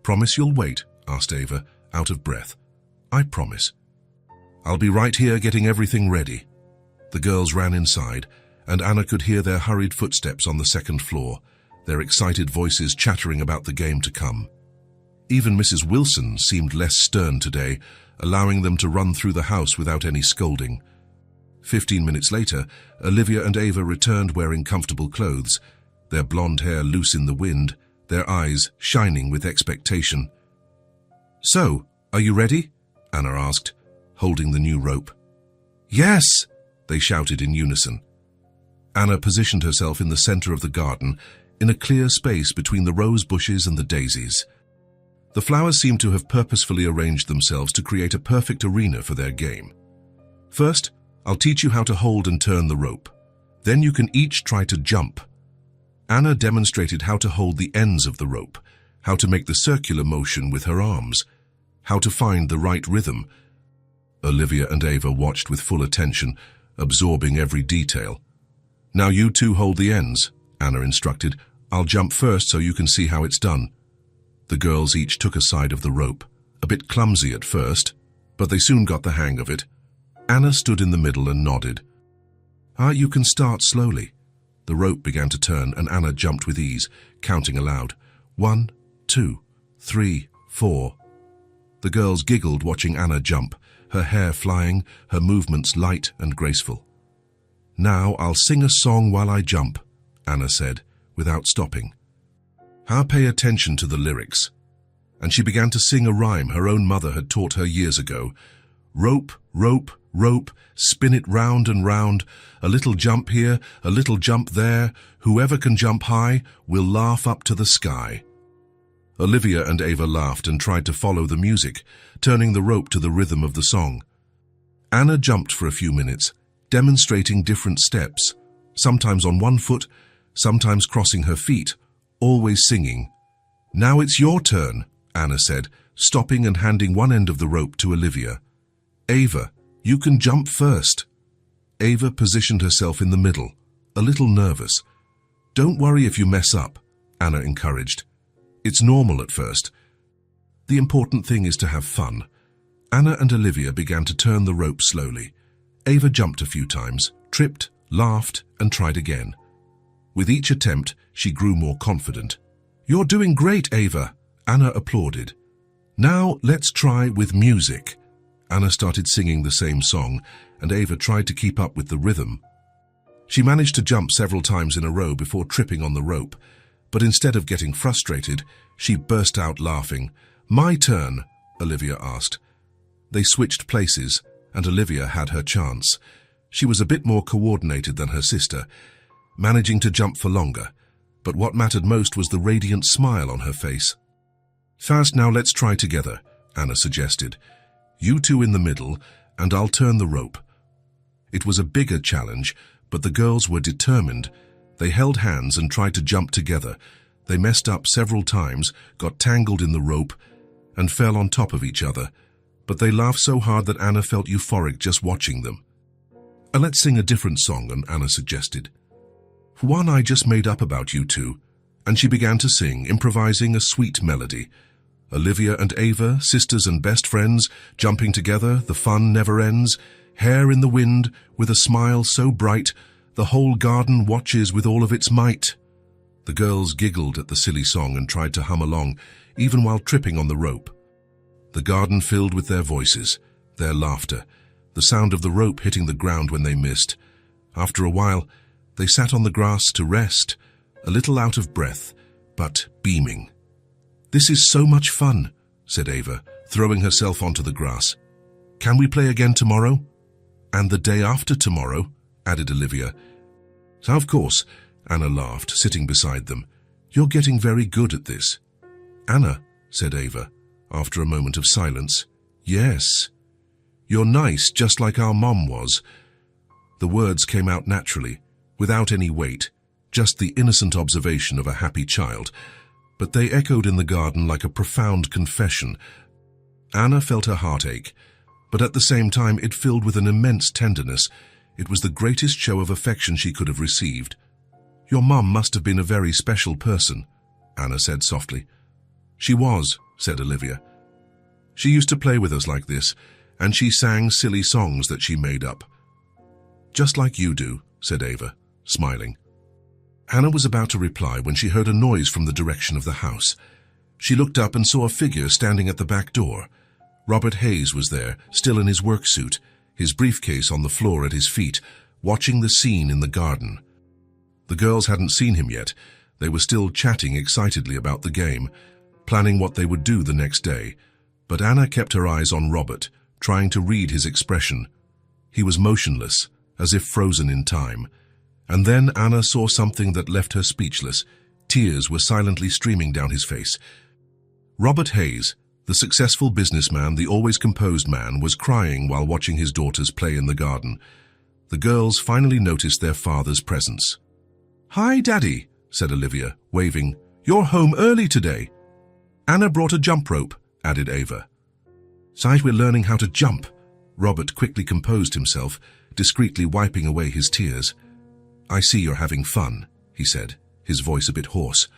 "Promise you'll wait?" asked Ava, out of breath. "I promise." "I'll be right here getting everything ready." The girls ran inside, and Anna could hear their hurried footsteps on the second floor, their excited voices chattering about the game to come. Even Mrs. Wilson seemed less stern today, allowing them to run through the house without any scolding. 15 minutes later, Olivia and Ava returned wearing comfortable clothes, their blonde hair loose in the wind, their eyes shining with expectation. "So, are you ready?" Anna asked, holding the new rope. "Yes!" they shouted in unison. Anna positioned herself in the center of the garden, in a clear space between the rose bushes and the daisies. The flowers seemed to have purposefully arranged themselves to create a perfect arena for their game. "First, I'll teach you how to hold and turn the rope. Then you can each try to jump." Anna demonstrated how to hold the ends of the rope, how to make the circular motion with her arms, how to find the right rhythm. Olivia and Ava watched with full attention, absorbing every detail. "Now you two hold the ends," Anna instructed. "I'll jump first so you can see how it's done." The girls each took a side of the rope, a bit clumsy at first, but they soon got the hang of it. Anna stood in the middle and nodded. You can start slowly." The rope began to turn and Anna jumped with ease, counting aloud. 1, 2, 3, 4. The girls giggled watching Anna jump, her hair flying, her movements light and graceful. "Now I'll sing a song while I jump," Anna said, without stopping. Pay attention to the lyrics." And she began to sing a rhyme her own mother had taught her years ago. "Rope, rope, rope, spin it round and round. A little jump here, a little jump there. Whoever can jump high will laugh up to the sky." Olivia and Ava laughed and tried to follow the music, turning the rope to the rhythm of the song. Anna jumped for a few minutes, demonstrating different steps, sometimes on one foot, sometimes crossing her feet, always singing. "Now it's your turn," Anna said, stopping and handing one end of the rope to Olivia. "Ava, you can jump first." Ava positioned herself in the middle, a little nervous. "Don't worry if you mess up," Anna encouraged. "It's normal at first. The important thing is to have fun." Anna and Olivia began to turn the rope slowly. Ava jumped a few times, tripped, laughed, and tried again. With each attempt, she grew more confident. "You're doing great, Ava," Anna applauded. "Now let's try with music." Anna started singing the same song, and Ava tried to keep up with the rhythm. She managed to jump several times in a row before tripping on the rope, but instead of getting frustrated, she burst out laughing. "My turn," Olivia asked. They switched places, and Olivia had her chance. She was a bit more coordinated than her sister, managing to jump for longer, but what mattered most was the radiant smile on her face. "Fast, now let's try together," Anna suggested. "You two in the middle, and I'll turn the rope." It was a bigger challenge, but the girls were determined. They held hands and tried to jump together. They messed up several times, got tangled in the rope, and fell on top of each other. But they laughed so hard that Anna felt euphoric just watching them. "Let's sing a different song," Anna suggested. "One I just made up about you two." And she began to sing, improvising a sweet melody. Olivia and Ava, sisters and best friends, jumping together, the fun never ends. Hair in the wind, with a smile so bright, the whole garden watches with all of its might. The girls giggled at the silly song and tried to hum along, even while tripping on the rope. The garden filled with their voices, their laughter, the sound of the rope hitting the ground when they missed. After a while, they sat on the grass to rest, a little out of breath, but beaming. "This is so much fun," said Ava, throwing herself onto the grass. "Can we play again tomorrow?" "And the day after tomorrow," added Olivia. "Of course," Anna laughed, sitting beside them. "You're getting very good at this." "Anna," said Ava, after a moment of silence. "Yes. You're nice, just like our mom was." The words came out naturally, without any weight, just the innocent observation of a happy child. But they echoed in the garden like a profound confession. Anna felt her heart ache, but at the same time it filled with an immense tenderness. It was the greatest show of affection she could have received. "Your mum must have been a very special person," Anna said softly. "She was," said Olivia. "She used to play with us like this, and she sang silly songs that she made up." "Just like you do," said Ava, smiling. Anna was about to reply when she heard a noise from the direction of the house. She looked up and saw a figure standing at the back door. Robert Hayes was there, still in his work suit. his briefcase on the floor at his feet, watching the scene in the garden. The girls hadn't seen him yet. They were still chatting excitedly about the game, planning what they would do the next day. But Anna kept her eyes on Robert, trying to read his expression. He was motionless, as if frozen in time. And then Anna saw something that left her speechless. Tears were silently streaming down his face. Robert Hayes, the successful businessman, the always composed man, was crying while watching his daughters play in the garden. The girls finally noticed their father's presence. "Hi, Daddy," said Olivia, waving. "You're home early today." "Anna brought a jump rope," added Ava. "So we're learning how to jump." Robert quickly composed himself, discreetly wiping away his tears. "I see you're having fun," he said, his voice a bit hoarse.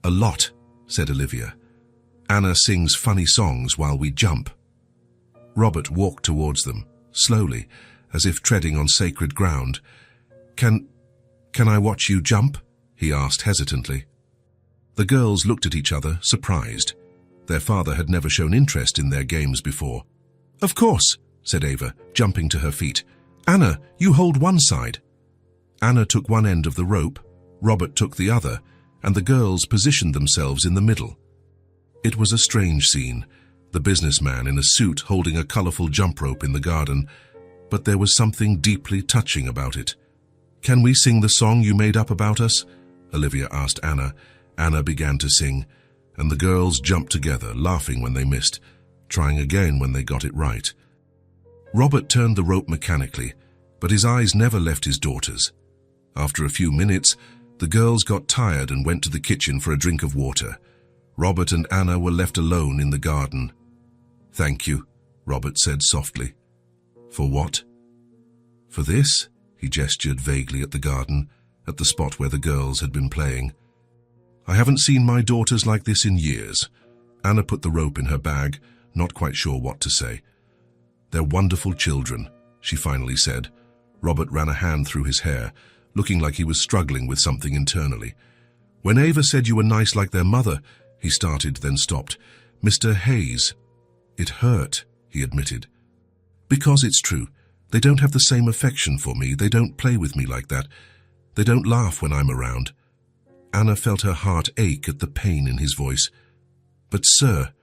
"A lot," said Olivia. "Anna sings funny songs while we jump." Robert walked towards them, slowly, as if treading on sacred ground. Can I watch you jump?" he asked hesitantly. The girls looked at each other, surprised. Their father had never shown interest in their games before. "Of course," said Ava, jumping to her feet. "Anna, you hold one side." Anna took one end of the rope, Robert took the other, and the girls positioned themselves in the middle. It was a strange scene, the businessman in a suit holding a colorful jump rope in the garden, but there was something deeply touching about it. "Can we sing the song you made up about us?" Olivia asked Anna. Anna began to sing, and the girls jumped together, laughing when they missed, trying again when they got it right. Robert turned the rope mechanically, but his eyes never left his daughters. After a few minutes, the girls got tired and went to the kitchen for a drink of water. Robert and Anna were left alone in the garden. "Thank you," Robert said softly. "For what?" "For this," he gestured vaguely at the garden, at the spot where the girls had been playing. "I haven't seen my daughters like this in years." Anna put the rope in her bag, not quite sure what to say. "They're wonderful children," she finally said. Robert ran a hand through his hair, looking like he was struggling with something internally. "When Ava said you were nice like their mother," he started, then stopped. "Mr. Hayes." "It hurt," he admitted. "Because it's true. They don't have the same affection for me. They don't play with me like that. They don't laugh when I'm around." Anna felt her heart ache at the pain in his voice. "But sir,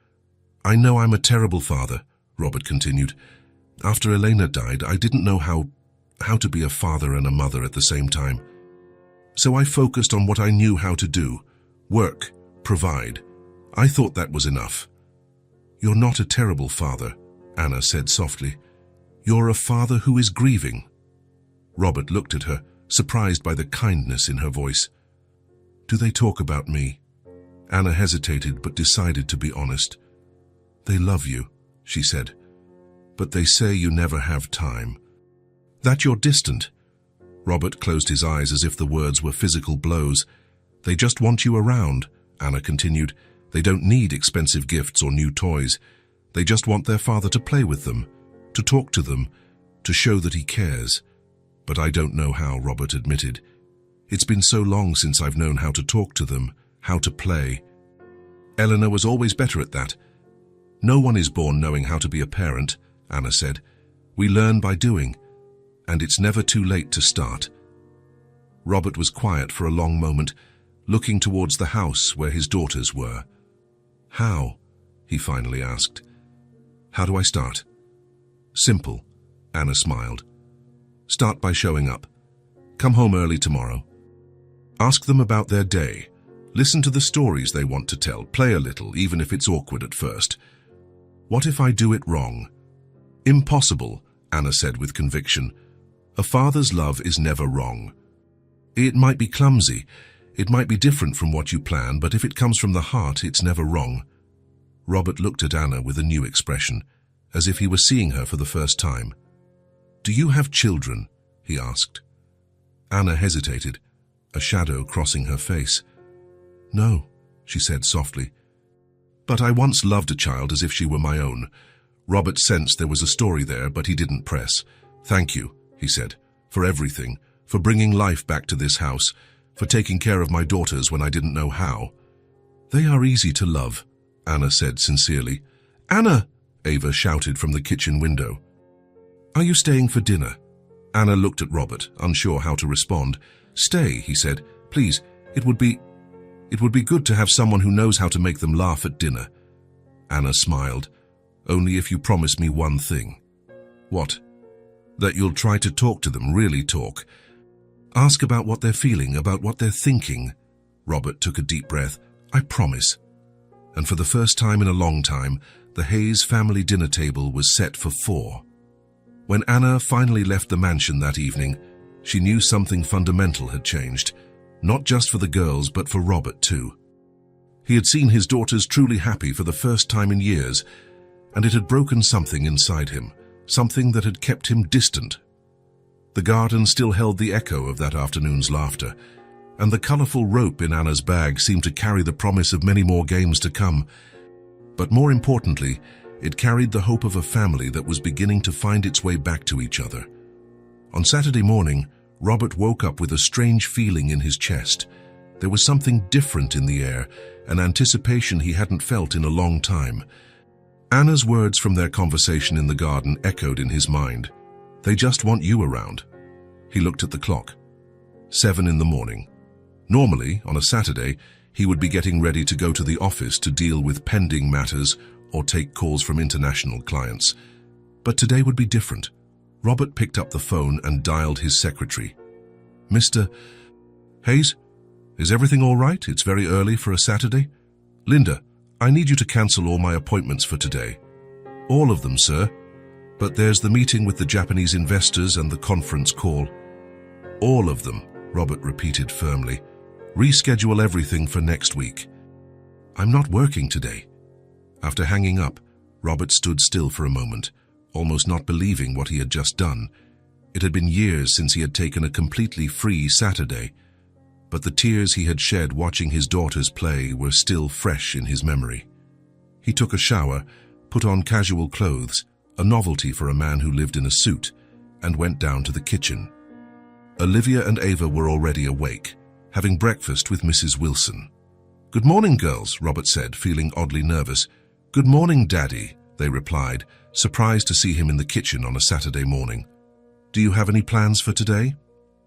I know I'm a terrible father," Robert continued. "After Elena died, I didn't know how to be a father and a mother at the same time. So I focused on what I knew how to do. Work, provide. I thought that was enough." "You're not a terrible father," Anna said softly. "You're a father who is grieving." Robert looked at her, surprised by the kindness in her voice. "Do they talk about me?" Anna hesitated but decided to be honest. "They love you," she said, "but they say you never have time. That you're distant." Robert closed his eyes as if the words were physical blows. "They just want you around," Anna continued. "They don't need expensive gifts or new toys. They just want their father to play with them, to talk to them, to show that he cares." "But I don't know how," Robert admitted. "It's been so long since I've known how to talk to them, how to play." "Eleanor was always better at that." "No one is born knowing how to be a parent," Anna said. "We learn by doing, and it's never too late to start." Robert was quiet for a long moment, looking towards the house where his daughters were. "How?" he finally asked. "How do I start?" "Simple," Anna smiled. "Start by showing up. Come home early tomorrow. Ask them about their day. Listen to the stories they want to tell. Play a little, even if it's awkward at first. What if I do it wrong?" "Impossible," Anna said with conviction. "A father's love is never wrong. It might be clumsy, it might be different from what you plan, but if it comes from the heart, it's never wrong." Robert looked at Anna with a new expression, as if he were seeing her for the first time. "Do you have children?" he asked. Anna hesitated, a shadow crossing her face. "No," she said softly. "But I once loved a child as if she were my own." Robert sensed there was a story there, but he didn't press. "Thank you," he said, "for everything, for bringing life back to this house, for taking care of my daughters when I didn't know how." "They are easy to love," Anna said sincerely. "Anna!" Ava shouted from the kitchen window. Are you staying for dinner? Anna looked at Robert, unsure how to respond. Stay, he said. Please, it would be good to have someone who knows how to make them laugh at dinner. Anna smiled. Only if you promise me one thing. What? That you'll try to talk to them, really talk. Ask about what they're feeling, about what they're thinking. Robert took a deep breath. I promise. And for the first time in a long time, the Hayes family dinner table was set for 4. When Anna finally left the mansion that evening, she knew something fundamental had changed, not just for the girls but for Robert too. He had seen his daughters truly happy for the first time in years, and it had broken something inside him, something that had kept him distant. The garden still held the echo of that afternoon's laughter, and the colorful rope in Anna's bag seemed to carry the promise of many more games to come. But more importantly, it carried the hope of a family that was beginning to find its way back to each other. On Saturday morning, Robert woke up with a strange feeling in his chest. There was something different in the air, an anticipation he hadn't felt in a long time. Anna's words from their conversation in the garden echoed in his mind. They just want you around. He looked at the clock. 7 in the morning. Normally, on a Saturday, he would be getting ready to go to the office to deal with pending matters or take calls from international clients. But today would be different. Robert picked up the phone and dialed his secretary. Mr. Hayes, is everything all right? It's very early for a Saturday. Linda, I need you to cancel all my appointments for today. All of them, sir. But there's the meeting with the Japanese investors and the conference call. All of them, Robert repeated firmly. Reschedule everything for next week. I'm not working today. After hanging up, Robert stood still for a moment, almost not believing what he had just done. It had been years since he had taken a completely free Saturday, but the tears he had shed watching his daughters play were still fresh in his memory. He took a shower, put on casual clothes, a novelty for a man who lived in a suit, and went down to the kitchen. Olivia and Ava were already awake, having breakfast with Mrs. Wilson. Good morning, girls, Robert said, feeling oddly nervous. Good morning, Daddy, they replied, surprised to see him in the kitchen on a Saturday morning. Do you have any plans for today?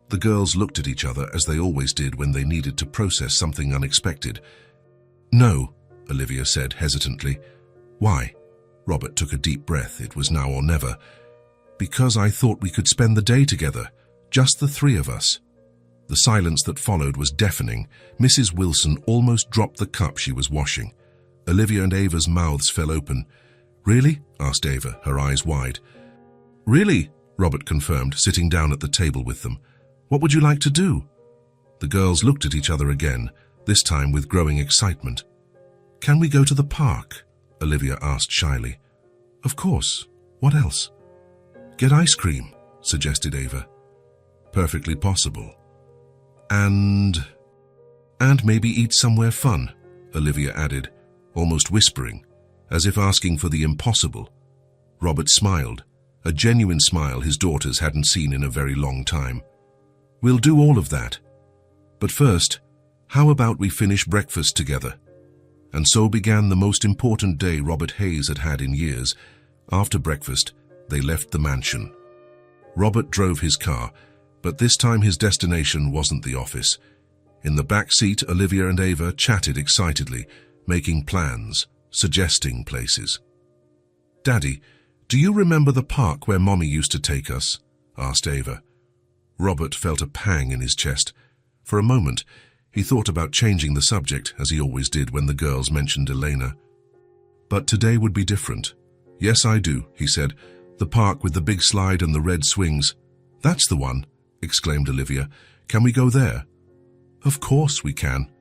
The girls looked at each other as they always did when they needed to process something unexpected. No, Olivia said hesitantly. Why? Robert took a deep breath. It was now or never. Because I thought we could spend the day together, just the 3 of us. The silence that followed was deafening. Mrs. Wilson almost dropped the cup she was washing. Olivia and Ava's mouths fell open. Really? Asked Ava, her eyes wide. Really? Robert confirmed, sitting down at the table with them. What would you like to do? The girls looked at each other again, this time with growing excitement. Can we go to the park? Olivia asked shyly. Of course. What else? Get ice cream, suggested Ava. Perfectly possible. And maybe eat somewhere fun, Olivia added, almost whispering, as if asking for the impossible. Robert smiled, a genuine smile his daughters hadn't seen in a very long time. We'll do all of that. But first, how about we finish breakfast together? And so began the most important day Robert Hayes had had in years. After breakfast, they left the mansion. Robert drove his car, but this time his destination wasn't the office. In the back seat, Olivia and Ava chatted excitedly, making plans, suggesting places. Daddy, do you remember the park where Mommy used to take us? Asked Ava. Robert felt a pang in his chest. For a moment, he thought about changing the subject, as he always did when the girls mentioned Elena. But today would be different. Yes, I do, he said. The park with the big slide and the red swings. That's the one, exclaimed Olivia. Can we go there? Of course we can.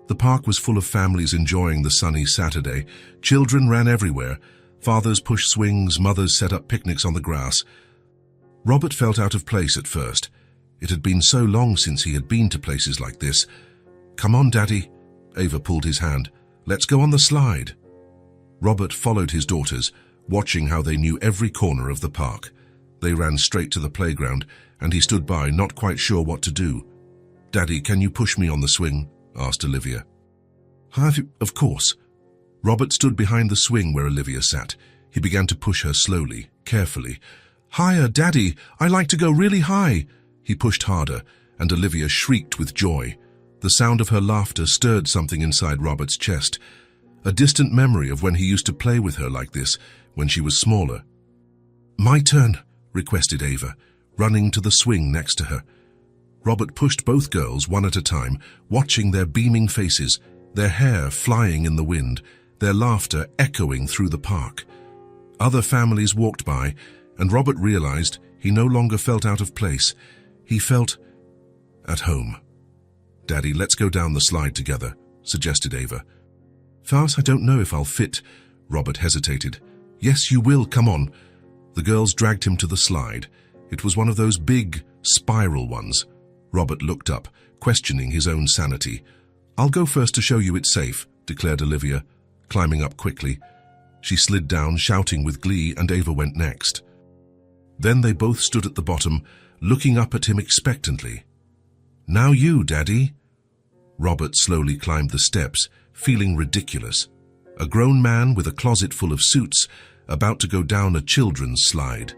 The park was full of families enjoying the sunny Saturday. Children ran everywhere. Fathers pushed swings, mothers set up picnics on the grass. Robert felt out of place at first. It had been so long since he had been to places like this. Come on, Daddy. Ava pulled his hand. Let's go on the slide. Robert followed his daughters, watching how they knew every corner of the park. They ran straight to the playground, and he stood by, not quite sure what to do. Daddy, can you push me on the swing? Asked Olivia. Of course. Robert stood behind the swing where Olivia sat. He began to push her slowly, carefully. Higher, Daddy! I like to go really high! He pushed harder, and Olivia shrieked with joy. The sound of her laughter stirred something inside Robert's chest, a distant memory of when he used to play with her like this, when she was smaller. "My turn," requested Ava, running to the swing next to her. Robert pushed both girls one at a time, watching their beaming faces, their hair flying in the wind, their laughter echoing through the park. Other families walked by, and Robert realized he no longer felt out of place. He felt at home. "Daddy, let's go down the slide together," suggested Ava. "Fast, I don't know if I'll fit," Robert hesitated. "Yes, you will, come on." The girls dragged him to the slide. It was one of those big, spiral ones. Robert looked up, questioning his own sanity. "I'll go first to show you it's safe," declared Olivia, climbing up quickly. She slid down, shouting with glee, and Ava went next. Then they both stood at the bottom, looking up at him expectantly. "Now you, Daddy." Robert slowly climbed the steps, feeling ridiculous. A grown man with a closet full of suits, about to go down a children's slide.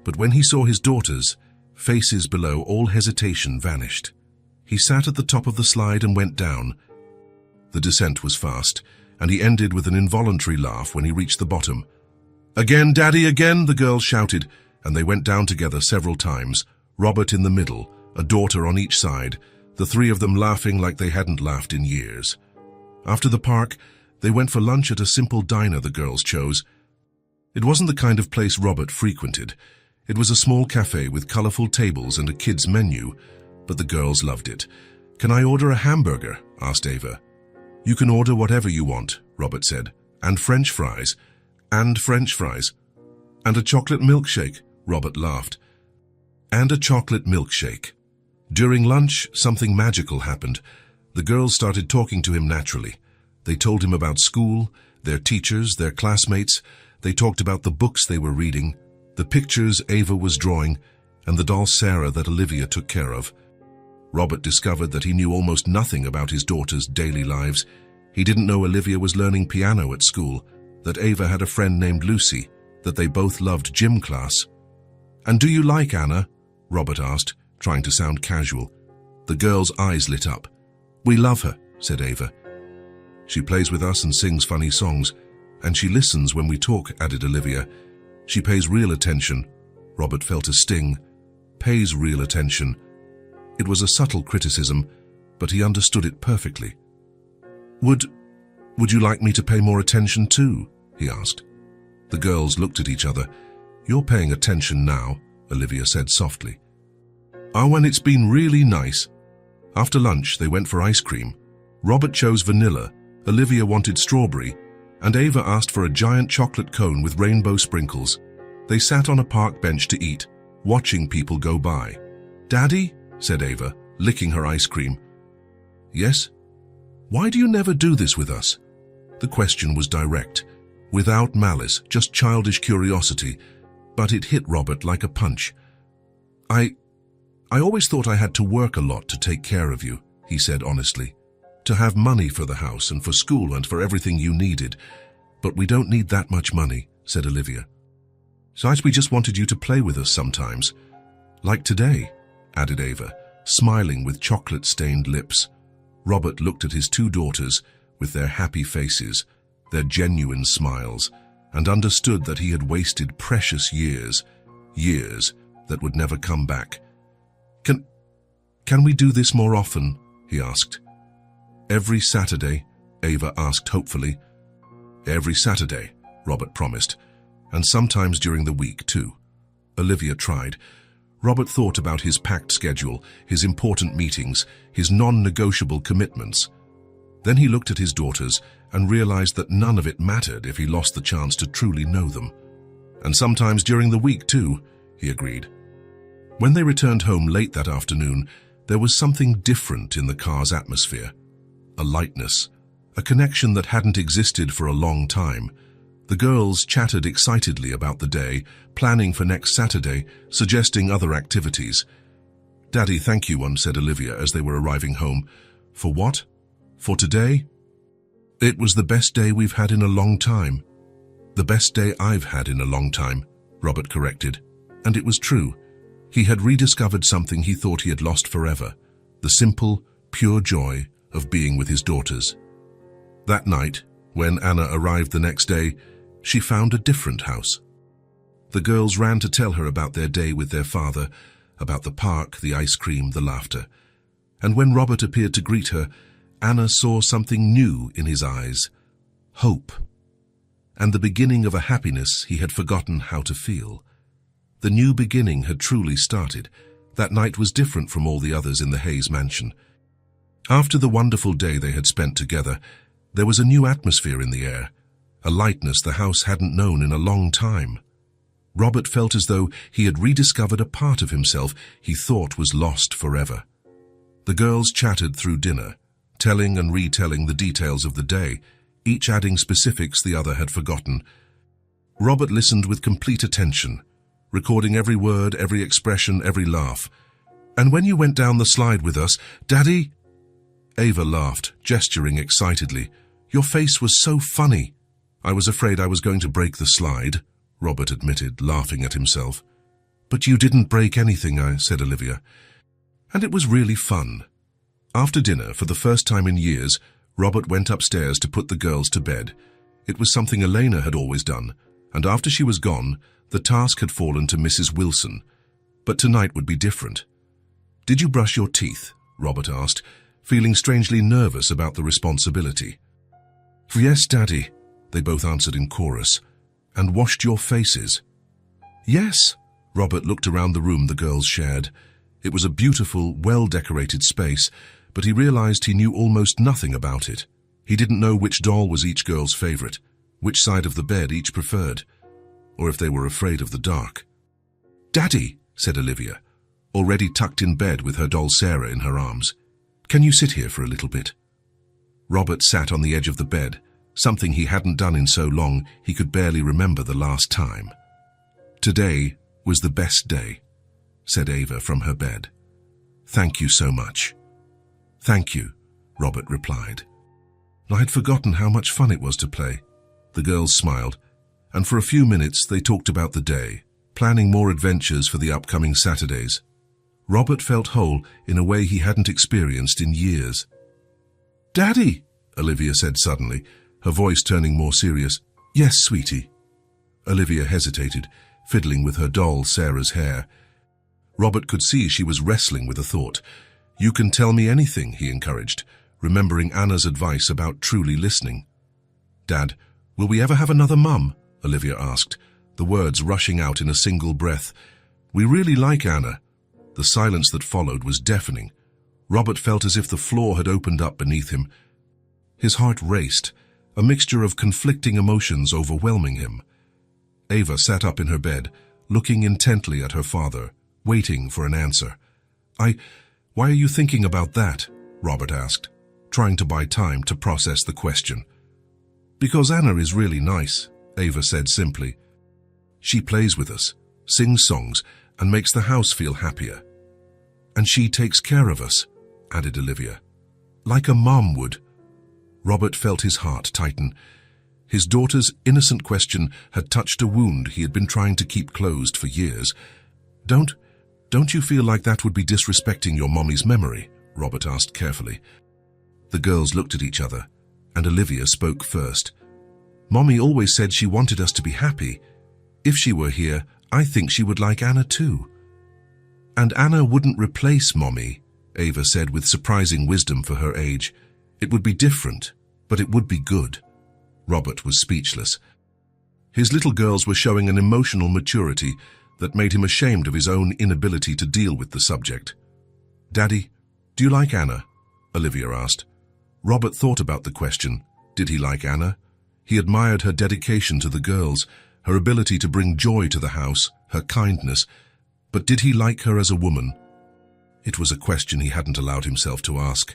But when he saw his daughters, faces below, all hesitation vanished. He sat at the top of the slide and went down. The descent was fast, and he ended with an involuntary laugh when he reached the bottom. "Again, Daddy, again!" the girls shouted, and they went down together several times, Robert in the middle, a daughter on each side, the three of them laughing like they hadn't laughed in years. After the park, they went for lunch at a simple diner the girls chose. It wasn't the kind of place Robert frequented. It was a small cafe with colorful tables and a kid's menu, but the girls loved it. "Can I order a hamburger?" asked Ava. "You can order whatever you want," Robert said. "And French fries." "And French fries." "And a chocolate milkshake," Robert laughed. "And a chocolate milkshake." During lunch, something magical happened. The girls started talking to him naturally. They told him about school, their teachers, their classmates. They talked about the books they were reading, the pictures Ava was drawing, and the doll Sarah that Olivia took care of. Robert discovered that he knew almost nothing about his daughters' daily lives. He didn't know Olivia was learning piano at school, that Ava had a friend named Lucy, that they both loved gym class. "And do you like Anna?" Robert asked, trying to sound casual. The girls' eyes lit up. "We love her," said Ava. "She plays with us and sings funny songs, and she listens when we talk," added Olivia. "She pays real attention." Robert felt a sting. Pays real attention. It was a subtle criticism, but he understood it perfectly. Would you like me to pay more attention too?" he asked. The girls looked at each other. "You're paying attention now," Olivia said softly. "Oh, and it's been really nice." After lunch, they went for ice cream. Robert chose vanilla, Olivia wanted strawberry, and Ava asked for a giant chocolate cone with rainbow sprinkles. They sat on a park bench to eat, watching people go by. "Daddy?" said Ava, licking her ice cream. "Yes?" "Why do you never do this with us?" The question was direct, without malice, just childish curiosity, but it hit Robert like a punch. I always thought I had to work a lot to take care of you," he said honestly. "To have money for the house and for school and for everything you needed. But we don't need that much money," said Olivia. "Besides, we just wanted you to play with us sometimes. Like today," added Ava, smiling with chocolate-stained lips. Robert looked at his two daughters with their happy faces, their genuine smiles, and understood that he had wasted precious years that would never come back. Can we do this more often?" he asked. "Every Saturday?" Ava asked hopefully. "Every Saturday," Robert promised, "and sometimes during the week too." Olivia tried. Robert thought about his packed schedule, his important meetings, his non-negotiable commitments. Then he looked at his daughters and realized that none of it mattered if he lost the chance to truly know them. "And sometimes during the week too," he agreed. When they returned home late that afternoon, there was something different in the car's atmosphere. A lightness, a connection that hadn't existed for a long time. The girls chattered excitedly about the day, planning for next Saturday, suggesting other activities. "Daddy, thank you," said Olivia as they were arriving home. "For what? For today?" "It was the best day we've had in a long time." "The best day I've had in a long time," Robert corrected. And it was true. He had rediscovered something he thought he had lost forever, the simple, pure joy of being with his daughters. That night, when Anna arrived the next day, she found a different house. The girls ran to tell her about their day with their father, about the park, the ice cream, the laughter. And when Robert appeared to greet her, Anna saw something new in his eyes: hope, and the beginning of a happiness he had forgotten how to feel. The new beginning had truly started. That night was different from all the others in the Hayes mansion. After the wonderful day they had spent together, there was a new atmosphere in the air, a lightness the house hadn't known in a long time. Robert felt as though he had rediscovered a part of himself he thought was lost forever. The girls chatted through dinner, telling and retelling the details of the day, each adding specifics the other had forgotten. Robert listened with complete attention, recording every word, every expression, every laugh. "And when you went down the slide with us, Daddy?" Ava laughed, gesturing excitedly. "Your face was so funny." "I was afraid I was going to break the slide," Robert admitted, laughing at himself. "But you didn't break anything," said Olivia. And it was really fun. After dinner, for the first time in years, Robert went upstairs to put the girls to bed. It was something Elena had always done, and after she was gone, the task had fallen to Mrs. Wilson. But tonight would be different. "Did you brush your teeth?" Robert asked, feeling strangely nervous about the responsibility. "Yes, Daddy," they both answered in chorus. "And washed your faces?" "Yes." Robert looked around the room the girls shared. It was a beautiful, well-decorated space, but he realized he knew almost nothing about it. He didn't know which doll was each girl's favorite, which side of the bed each preferred, or if they were afraid of the dark. "Daddy," said Olivia, already tucked in bed with her doll Sarah in her arms, "can you sit here for a little bit?" Robert sat on the edge of the bed, something he hadn't done in so long he could barely remember the last time. "Today was the best day," said Ava from her bed. "Thank you so much." "Thank you," Robert replied. "I had forgotten how much fun it was to play." The girls smiled, and for a few minutes they talked about the day, planning more adventures for the upcoming Saturdays. Robert felt whole in a way he hadn't experienced in years. "Daddy," Olivia said suddenly, her voice turning more serious. "Yes, sweetie." Olivia hesitated, fiddling with her doll Sarah's hair. Robert could see she was wrestling with a thought. "You can tell me anything," he encouraged, remembering Anna's advice about truly listening. "Dad, will we ever have another mum?" Olivia asked, the words rushing out in a single breath. "We really like Anna." The silence that followed was deafening. Robert felt as if the floor had opened up beneath him. His heart raced, a mixture of conflicting emotions overwhelming him. Ava sat up in her bed, looking intently at her father, waiting for an answer. Why are you thinking about that?" Robert asked, trying to buy time to process the question. "Because Anna is really nice," Ava said simply. "She plays with us, sings songs, and makes the house feel happier. And she takes care of us," added Olivia. "Like a mom would." Robert felt his heart tighten. His daughter's innocent question had touched a wound he had been trying to keep closed for years. Don't you feel like that would be disrespecting your mommy's memory?" Robert asked carefully. The girls looked at each other, and Olivia spoke first. "Mommy always said she wanted us to be happy. If she were here, I think she would like Anna too." "And Anna wouldn't replace Mommy," Ava said with surprising wisdom for her age. "It would be different, but it would be good." Robert was speechless. His little girls were showing an emotional maturity that made him ashamed of his own inability to deal with the subject. "Daddy, do you like Anna?" Olivia asked. Robert thought about the question. Did he like Anna? He admired her dedication to the girls, her ability to bring joy to the house, her kindness. But did he like her as a woman? It was a question he hadn't allowed himself to ask.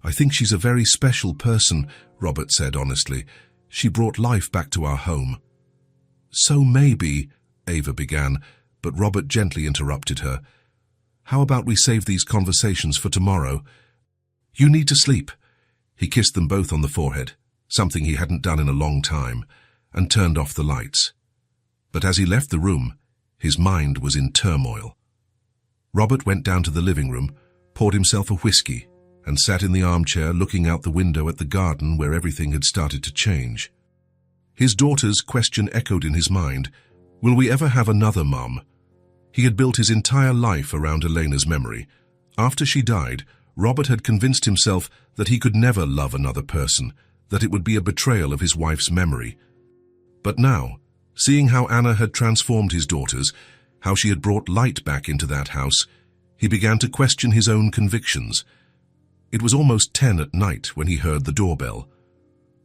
"I think she's a very special person," Robert said honestly. "She brought life back to our home." "So maybe," Ava began, but Robert gently interrupted her. "How about we save these conversations for tomorrow? You need to sleep." He kissed them both on the forehead, something he hadn't done in a long time, and turned off the lights. But as he left the room, His mind was in turmoil. Robert went down to the living room, poured himself a whiskey, and sat in the armchair looking out the window at the garden where everything had started to change. His daughter's question echoed in his mind. Will we ever have another Mum? He had built his entire life around Elena's memory. After she died, Robert had convinced himself that he could never love another person, that it would be a betrayal of his wife's memory. But now, seeing how Anna had transformed his daughters, how she had brought light back into that house, he began to question his own convictions. It was almost 10 at night when he heard the doorbell.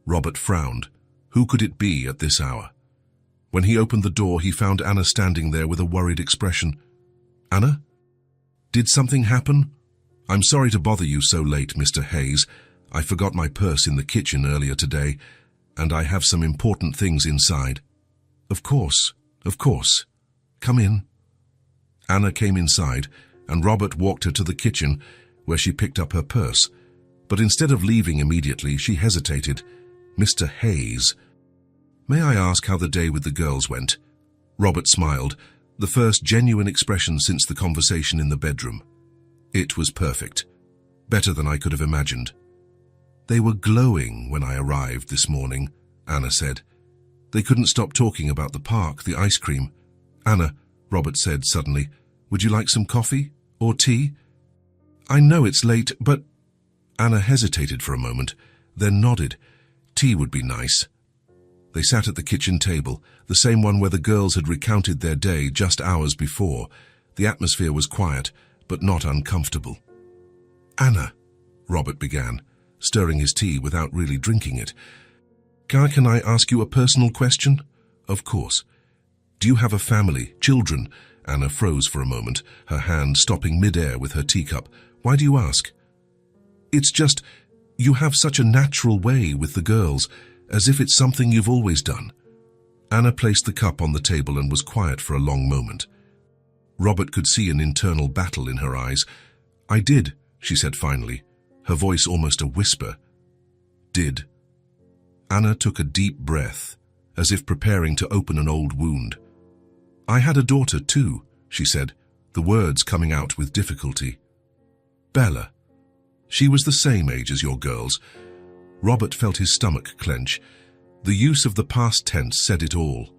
Robert frowned. Who could it be at this hour? When he opened the door, he found Anna standing there with a worried expression. Anna? Did something happen? I'm sorry to bother you so late, Mr. Hayes. I forgot my purse in the kitchen earlier today, and I have some important things inside. Of course. Come in. Anna came inside, and Robert walked her to the kitchen, where she picked up her purse. But instead of leaving immediately, she hesitated. Mr. Hayes. May I ask how the day with the girls went? Robert smiled, the first genuine expression since the conversation in the bedroom. It was perfect. Better than I could have imagined. They were glowing when I arrived this morning, Anna said. They couldn't stop talking about the park, the ice cream. Anna, Robert said suddenly, would you like some coffee or tea? I know it's late, but... Anna hesitated for a moment, then nodded. Tea would be nice. They sat at the kitchen table, the same one where the girls had recounted their day just hours before. The atmosphere was quiet, but not uncomfortable. Anna, Robert began, stirring his tea without really drinking it. Can I ask you a personal question? Of course. Do you have a family, children? Anna froze for a moment, her hand stopping mid-air with her teacup. Why do you ask? It's just, you have such a natural way with the girls, as if it's something you've always done. Anna placed the cup on the table and was quiet for a long moment. Robert could see an internal battle in her eyes. I did, she said finally, her voice almost a whisper. Did. Anna took a deep breath, as if preparing to open an old wound. I had a daughter too, she said, the words coming out with difficulty. Bella. She was the same age as your girls. Robert felt his stomach clench. The use of the past tense said it all.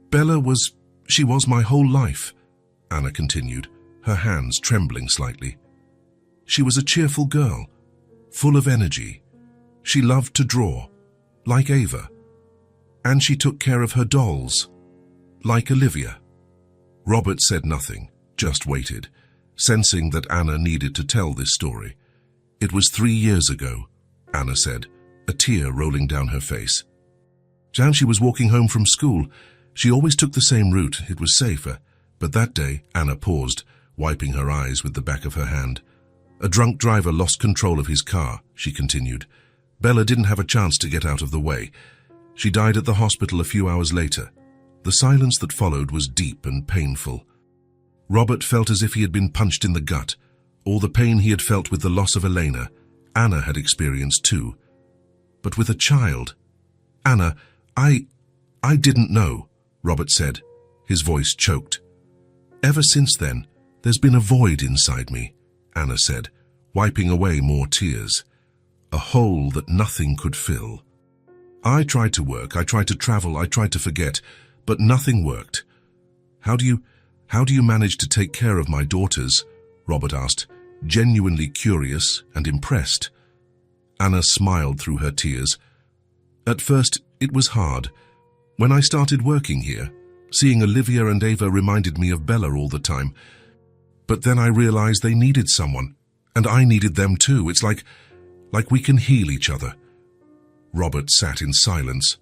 Bella she was my whole life, Anna continued, her hands trembling slightly. She was a cheerful girl, full of energy. She loved to draw, like Ava. And she took care of her dolls, like Olivia. Robert said nothing, just waited, sensing that Anna needed to tell this story. It was 3 years ago, Anna said, a tear rolling down her face. Jan, she was walking home from school. She always took the same route, it was safer. But that day, Anna paused, wiping her eyes with the back of her hand. A drunk driver lost control of his car, she continued. Bella didn't have a chance to get out of the way. She died at the hospital a few hours later. The silence that followed was deep and painful. Robert felt as if he had been punched in the gut. All the pain he had felt with the loss of Elena, Anna had experienced too. But with a child, Anna, I didn't know, Robert said, his voice choked. Ever since then, there's been a void inside me, Anna said, wiping away more tears. A hole that nothing could fill. I tried to work, I tried to travel, I tried to forget, but nothing worked. How do you manage to take care of my daughters? Robert asked, genuinely curious and impressed. Anna smiled through her tears. At first, it was hard. When I started working here, seeing Olivia and Ava reminded me of Bella all the time. But then I realized they needed someone, and I needed them too. It's like we can heal each other. Robert sat in silence,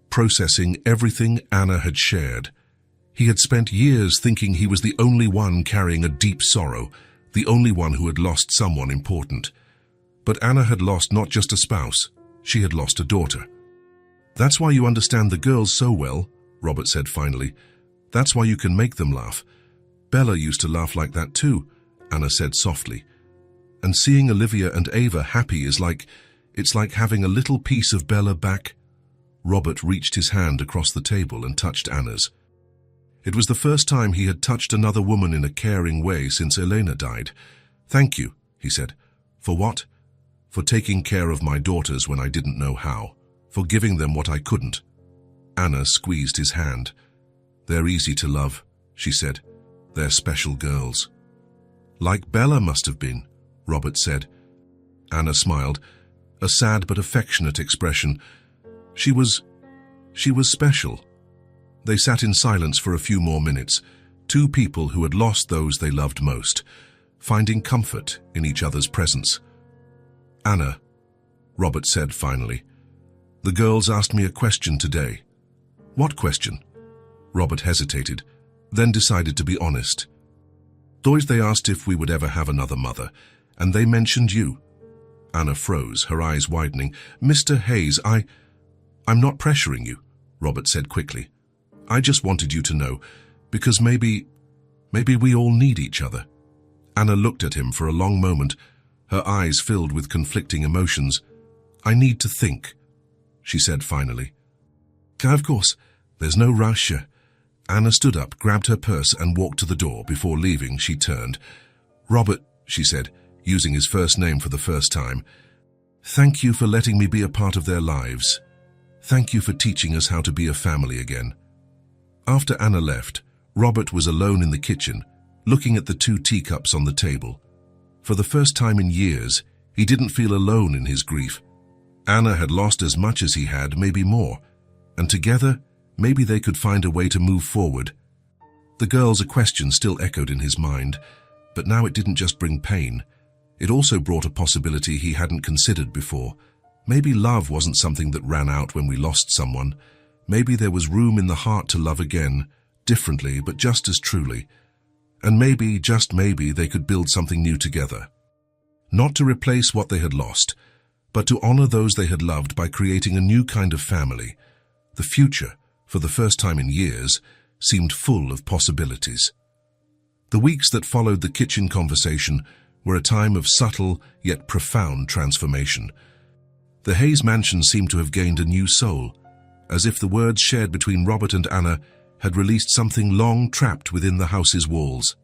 processing everything Anna had shared. He had spent years thinking he was the only one carrying a deep sorrow, the only one who had lost someone important. But Anna had lost not just a spouse, she had lost a daughter. That's why you understand the girls so well, Robert said finally. That's why you can make them laugh. Bella used to laugh like that too, Anna said softly. And seeing Olivia and Ava happy it's like having a little piece of Bella back. Robert reached his hand across the table and touched Anna's. It was the first time he had touched another woman in a caring way since Elena died. "Thank you," he said. "For what?" "For taking care of my daughters when I didn't know how. For giving them what I couldn't." Anna squeezed his hand. "They're easy to love," she said. "They're special girls." "Like Bella must have been," Robert said. Anna smiled, a sad but affectionate expression. She was special. They sat in silence for a few more minutes, two people who had lost those they loved most, finding comfort in each other's presence. "Anna," Robert said finally, "the girls asked me a question today." "What question?" Robert hesitated, then decided to be honest. "They asked if we would ever have another mother, and they mentioned you." Anna froze, her eyes widening. "Mr. Hayes, I'm not pressuring you," Robert said quickly. "I just wanted you to know, because maybe we all need each other." Anna looked at him for a long moment, her eyes filled with conflicting emotions. "I need to think," she said finally. "Of course, there's no rush." Anna stood up, grabbed her purse and walked to the door. Before leaving, she turned. "Robert," she said, using his first name for the first time, "thank you for letting me be a part of their lives. Thank you for teaching us how to be a family again." After Anna left, Robert was alone in the kitchen, looking at the 2 teacups on the table. For the first time in years, he didn't feel alone in his grief. Anna had lost as much as he had, maybe more, and together, maybe they could find a way to move forward. The girl's question still echoed in his mind, but now it didn't just bring pain. It also brought a possibility he hadn't considered before. Maybe love wasn't something that ran out when we lost someone. Maybe there was room in the heart to love again, differently but just as truly. And maybe, just maybe, they could build something new together. Not to replace what they had lost, but to honor those they had loved by creating a new kind of family. The future, for the first time in years, seemed full of possibilities. The weeks that followed the kitchen conversation were a time of subtle yet profound transformation. The Hayes mansion seemed to have gained a new soul, as if the words shared between Robert and Anna had released something long trapped within the house's walls.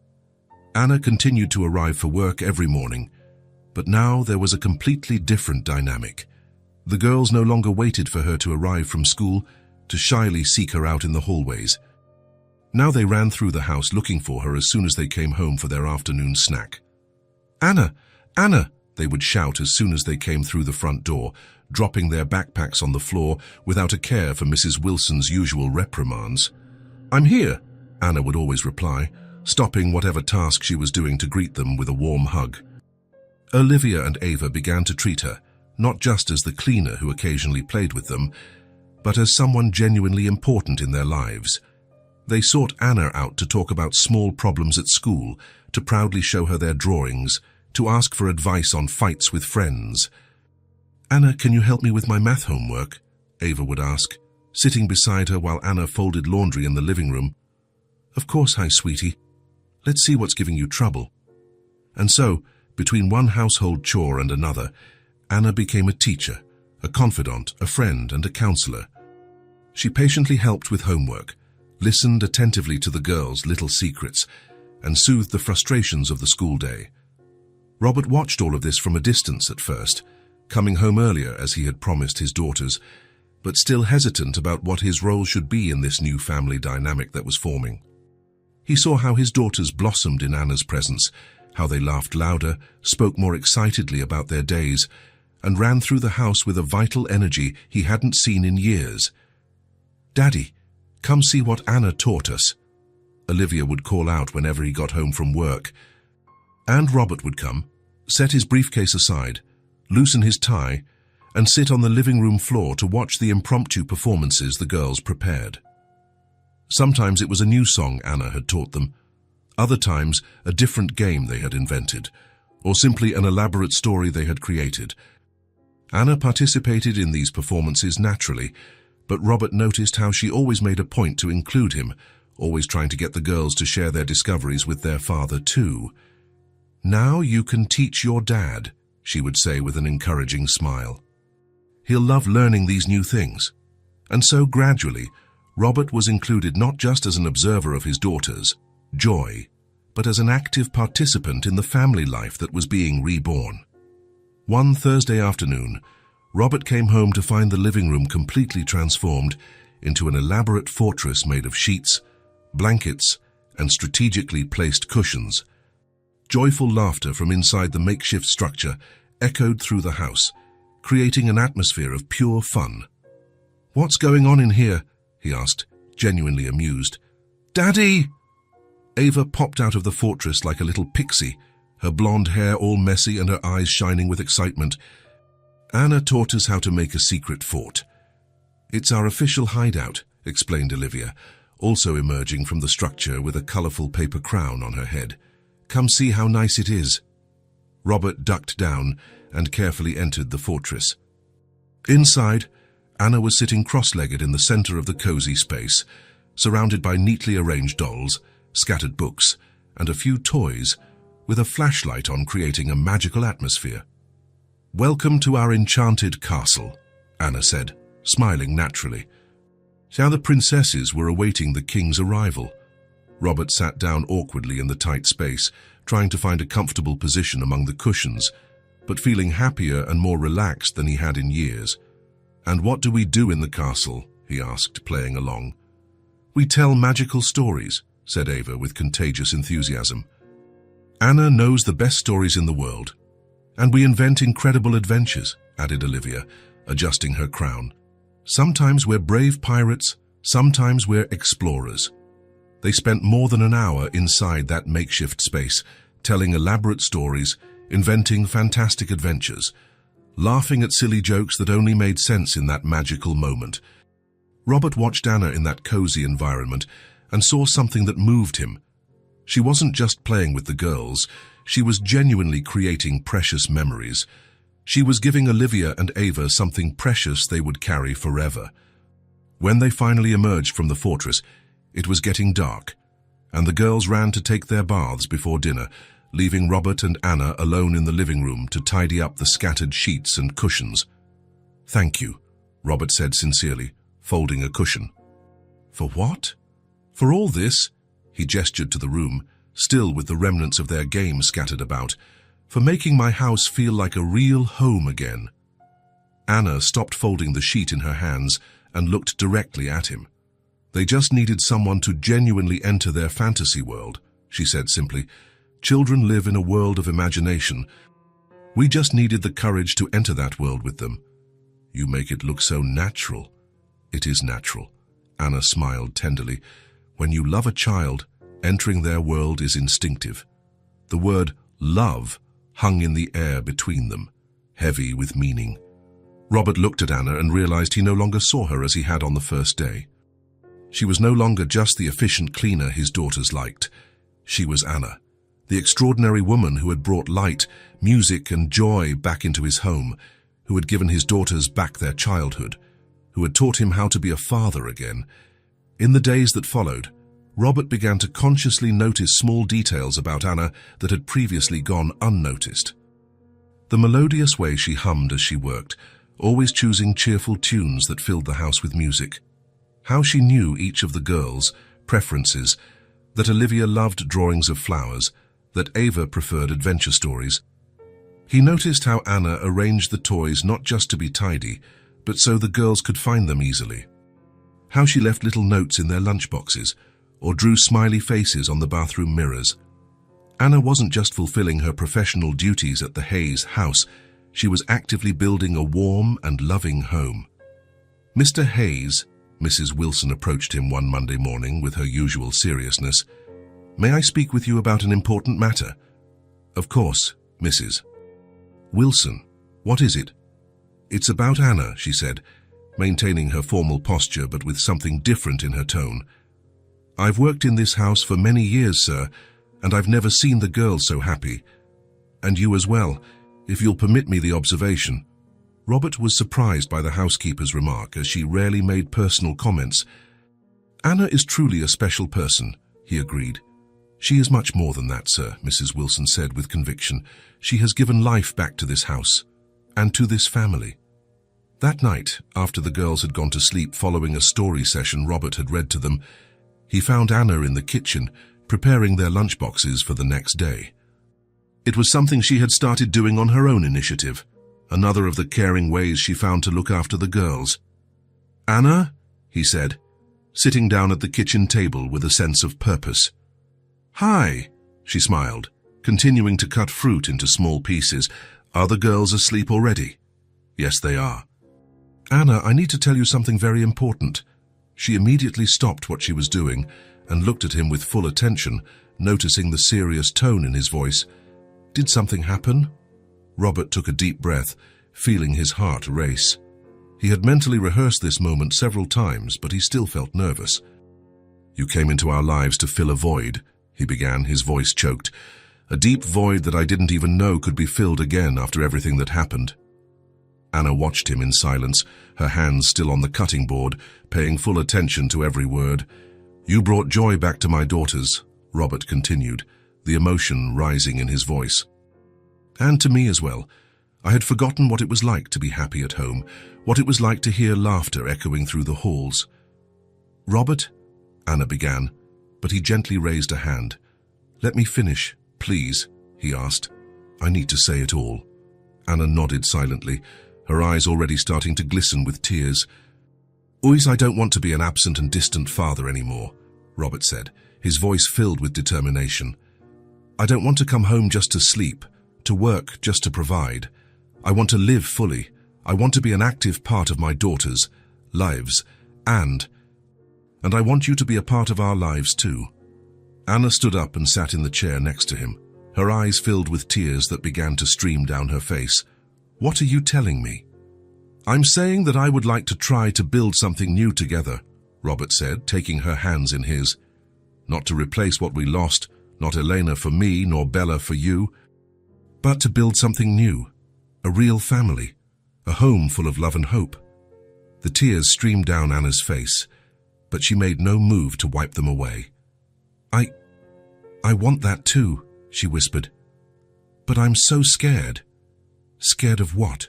Anna continued to arrive for work every morning, but now there was a completely different dynamic. The girls no longer waited for her to arrive from school to shyly seek her out in the hallways. Now they ran through the house looking for her as soon as they came home for their afternoon snack. "Anna! Anna!" they would shout as soon as they came through the front door, dropping their backpacks on the floor without a care for Mrs. Wilson's usual reprimands. "I'm here," Anna would always reply, stopping whatever task she was doing to greet them with a warm hug. Olivia and Ava began to treat her, not just as the cleaner who occasionally played with them, but as someone genuinely important in their lives. They sought Anna out to talk about small problems at school, to proudly show her their drawings, to ask for advice on fights with friends. "Anna, can you help me with my math homework?" Ava would ask, sitting beside her while Anna folded laundry in the living room. "Of course, hi, sweetie. Let's see what's giving you trouble." And so, between one household chore and another, Anna became a teacher, a confidant, a friend, and a counselor. She patiently helped with homework, listened attentively to the girls' little secrets, and soothed the frustrations of the school day. Robert watched all of this from a distance at first, coming home earlier as he had promised his daughters, but still hesitant about what his role should be in this new family dynamic that was forming. He saw how his daughters blossomed in Anna's presence, how they laughed louder, spoke more excitedly about their days, and ran through the house with a vital energy he hadn't seen in years. "Daddy, come see what Anna taught us," Olivia would call out whenever he got home from work. And Robert would come, set his briefcase aside, loosen his tie, and sit on the living room floor to watch the impromptu performances the girls prepared. Sometimes it was a new song Anna had taught them, other times a different game they had invented, or simply an elaborate story they had created. Anna participated in these performances naturally, but Robert noticed how she always made a point to include him, always trying to get the girls to share their discoveries with their father too. "Now you can teach your dad," she would say with an encouraging smile. "He'll love learning these new things." And so gradually, Robert was included not just as an observer of his daughter's joy, but as an active participant in the family life that was being reborn. One Thursday afternoon, Robert came home to find the living room completely transformed into an elaborate fortress made of sheets, blankets, and strategically placed cushions. Joyful laughter from inside the makeshift structure echoed through the house, creating an atmosphere of pure fun. "What's going on in here?" he asked, genuinely amused. "Daddy!" Ava popped out of the fortress like a little pixie, her blonde hair all messy and her eyes shining with excitement. "Anna taught us how to make a secret fort. It's our official hideout," explained Olivia, also emerging from the structure with a colorful paper crown on her head. "Come see how nice it is." Robert ducked down and carefully entered the fortress. Inside, Anna was sitting cross-legged in the center of the cozy space, surrounded by neatly arranged dolls, scattered books, and a few toys, with a flashlight on creating a magical atmosphere. "Welcome to our enchanted castle," Anna said, smiling naturally. Now the princesses were awaiting the king's arrival. Robert sat down awkwardly in the tight space, trying to find a comfortable position among the cushions, but feeling happier and more relaxed than he had in years. "And what do we do in the castle?" he asked, playing along. "We tell magical stories," said Ava with contagious enthusiasm. "Anna knows the best stories in the world. And we invent incredible adventures," added Olivia, adjusting her crown. "Sometimes we're brave pirates, sometimes we're explorers." They spent more than an hour inside that makeshift space, telling elaborate stories, inventing fantastic adventures, laughing at silly jokes that only made sense in that magical moment. Robert watched Anna in that cozy environment and saw something that moved him. She wasn't just playing with the girls, she was genuinely creating precious memories. She was giving Olivia and Ava something precious they would carry forever. When they finally emerged from the fortress, it was getting dark, and the girls ran to take their baths before dinner, leaving Robert and Anna alone in the living room to tidy up the scattered sheets and cushions. "Thank you," Robert said sincerely, folding a cushion. "For what?" "For all this," he gestured to the room, still with the remnants of their game scattered about, "for making my house feel like a real home again." Anna stopped folding the sheet in her hands and looked directly at him. "They just needed someone to genuinely enter their fantasy world," she said simply. "Children live in a world of imagination. We just needed the courage to enter that world with them." "You make it look so natural." "It is natural," Anna smiled tenderly. "When you love a child, entering their world is instinctive." The word love hung in the air between them, heavy with meaning. Robert looked at Anna and realized he no longer saw her as he had on the first day. She was no longer just the efficient cleaner his daughters liked. She was Anna, the extraordinary woman who had brought light, music, and joy back into his home, who had given his daughters back their childhood, who had taught him how to be a father again. In the days that followed, Robert began to consciously notice small details about Anna that had previously gone unnoticed. The melodious way she hummed as she worked, always choosing cheerful tunes that filled the house with music. How she knew each of the girls' preferences, that Olivia loved drawings of flowers, that Ava preferred adventure stories. He noticed how Anna arranged the toys not just to be tidy, but so the girls could find them easily. How she left little notes in their lunchboxes, or drew smiley faces on the bathroom mirrors. Anna wasn't just fulfilling her professional duties at the Hayes house, she was actively building a warm and loving home. "Mr. Hayes," Mrs. Wilson approached him one Monday morning with her usual seriousness. "May I speak with you about an important matter?" "Of course, Mrs. Wilson. What is it?" "It's about Anna," she said, maintaining her formal posture but with something different in her tone. "I've worked in this house for many years, sir, and I've never seen the girls so happy. And you as well, if you'll permit me the observation." Robert was surprised by the housekeeper's remark, as she rarely made personal comments. "Anna is truly a special person," he agreed. "She is much more than that, sir," Mrs. Wilson said with conviction. "She has given life back to this house, and to this family." That night, after the girls had gone to sleep following a story session Robert had read to them, he found Anna in the kitchen, preparing their lunchboxes for the next day. It was something she had started doing on her own initiative, another of the caring ways she found to look after the girls. "Anna," he said, sitting down at the kitchen table with a sense of purpose. "Hi," she smiled, continuing to cut fruit into small pieces. "Are the girls asleep already?" "Yes, they are." "Anna, I need to tell you something very important." She immediately stopped what she was doing and looked at him with full attention, noticing the serious tone in his voice. "Did something happen?" Robert took a deep breath, feeling his heart race. He had mentally rehearsed this moment several times, but he still felt nervous. "You came into our lives to fill a void," he began, his voice choked. "A deep void that I didn't even know could be filled again after everything that happened." Anna watched him in silence, her hands still on the cutting board, paying full attention to every word. "You brought joy back to my daughters," Robert continued, the emotion rising in his voice. "And to me as well. I had forgotten what it was like to be happy at home, what it was like to hear laughter echoing through the halls." "Robert," Anna began, but he gently raised a hand. "Let me finish, please," he asked. "I need to say it all." Anna nodded silently, her eyes already starting to glisten with tears. "I don't want to be an absent and distant father anymore," Robert said, his voice filled with determination. "I don't want to come home just to sleep, to work just to provide. I want to live fully. I want to be an active part of my daughters' lives, and I want you to be a part of our lives too." Anna stood up and sat in the chair next to him, her eyes filled with tears that began to stream down her face. "What are you telling me?" "I'm saying that I would like to try to build something new together," Robert said, taking her hands in his. "Not to replace what we lost, not Elena for me, nor Bella for you, but to build something new, a real family, a home full of love and hope." The tears streamed down Anna's face, but she made no move to wipe them away. I want that too," she whispered. "But I'm so scared." "Scared of what?"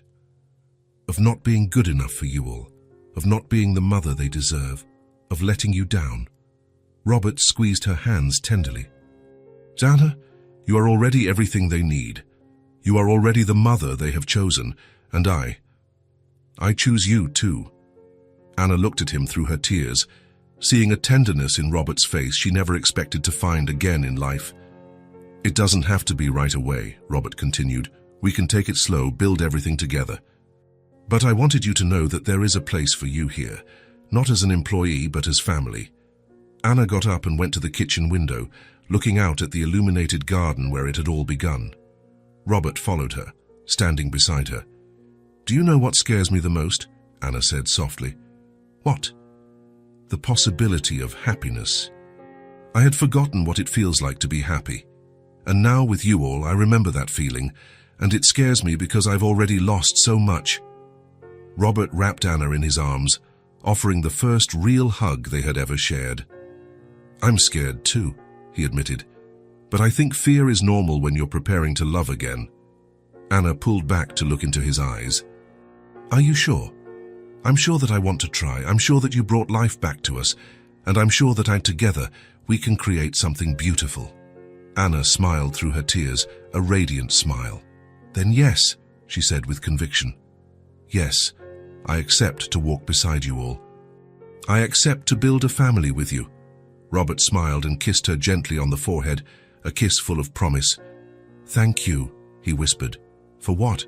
"Of not being good enough for you all, of not being the mother they deserve, of letting you down." Robert squeezed her hands tenderly. "Anna, you are already everything they need. You are already the mother they have chosen, and I choose you too." Anna looked at him through her tears, seeing a tenderness in Robert's face she never expected to find again in life. "It doesn't have to be right away," Robert continued. "We can take it slow, build everything together. But I wanted you to know that there is a place for you here, not as an employee, but as family." Anna got up and went to the kitchen window, looking out at the illuminated garden where it had all begun. Robert followed her, standing beside her. "Do you know what scares me the most?" Anna said softly. "What?" "The possibility of happiness. I had forgotten what it feels like to be happy. And now with you all, I remember that feeling, and it scares me because I've already lost so much." Robert wrapped Anna in his arms, offering the first real hug they had ever shared. "I'm scared too," he admitted, "but I think fear is normal when you're preparing to love again." Anna pulled back to look into his eyes. "Are you sure?" "I'm sure that I want to try. I'm sure that you brought life back to us, and I'm sure that together we can create something beautiful." Anna smiled through her tears, a radiant smile. "Then yes," she said with conviction. "Yes, I accept to walk beside you all. I accept to build a family with you." Robert smiled and kissed her gently on the forehead, a kiss full of promise. "Thank you," he whispered. "For what?"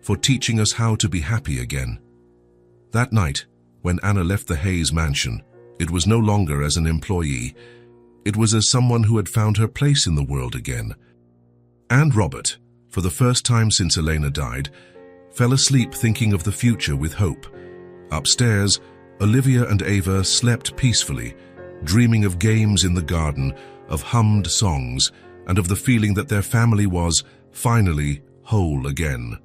"For teaching us how to be happy again." That night, when Anna left the Hayes mansion, it was no longer as an employee. It was as someone who had found her place in the world again. And Robert, for the first time since Elena died, fell asleep thinking of the future with hope. Upstairs, Olivia and Ava slept peacefully, dreaming of games in the garden, of hummed songs, and of the feeling that their family was, finally, whole again.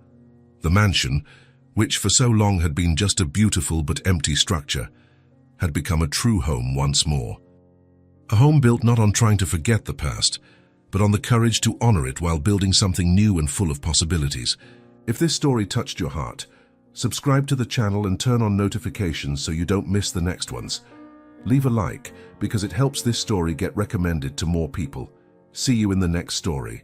The mansion, which for so long had been just a beautiful but empty structure, had become a true home once more. A home built not on trying to forget the past, but on the courage to honor it while building something new and full of possibilities. If this story touched your heart, Subscribe to the channel and turn on notifications so you don't miss the next ones. Leave a like because it helps this story get recommended to more people. See you in the next story.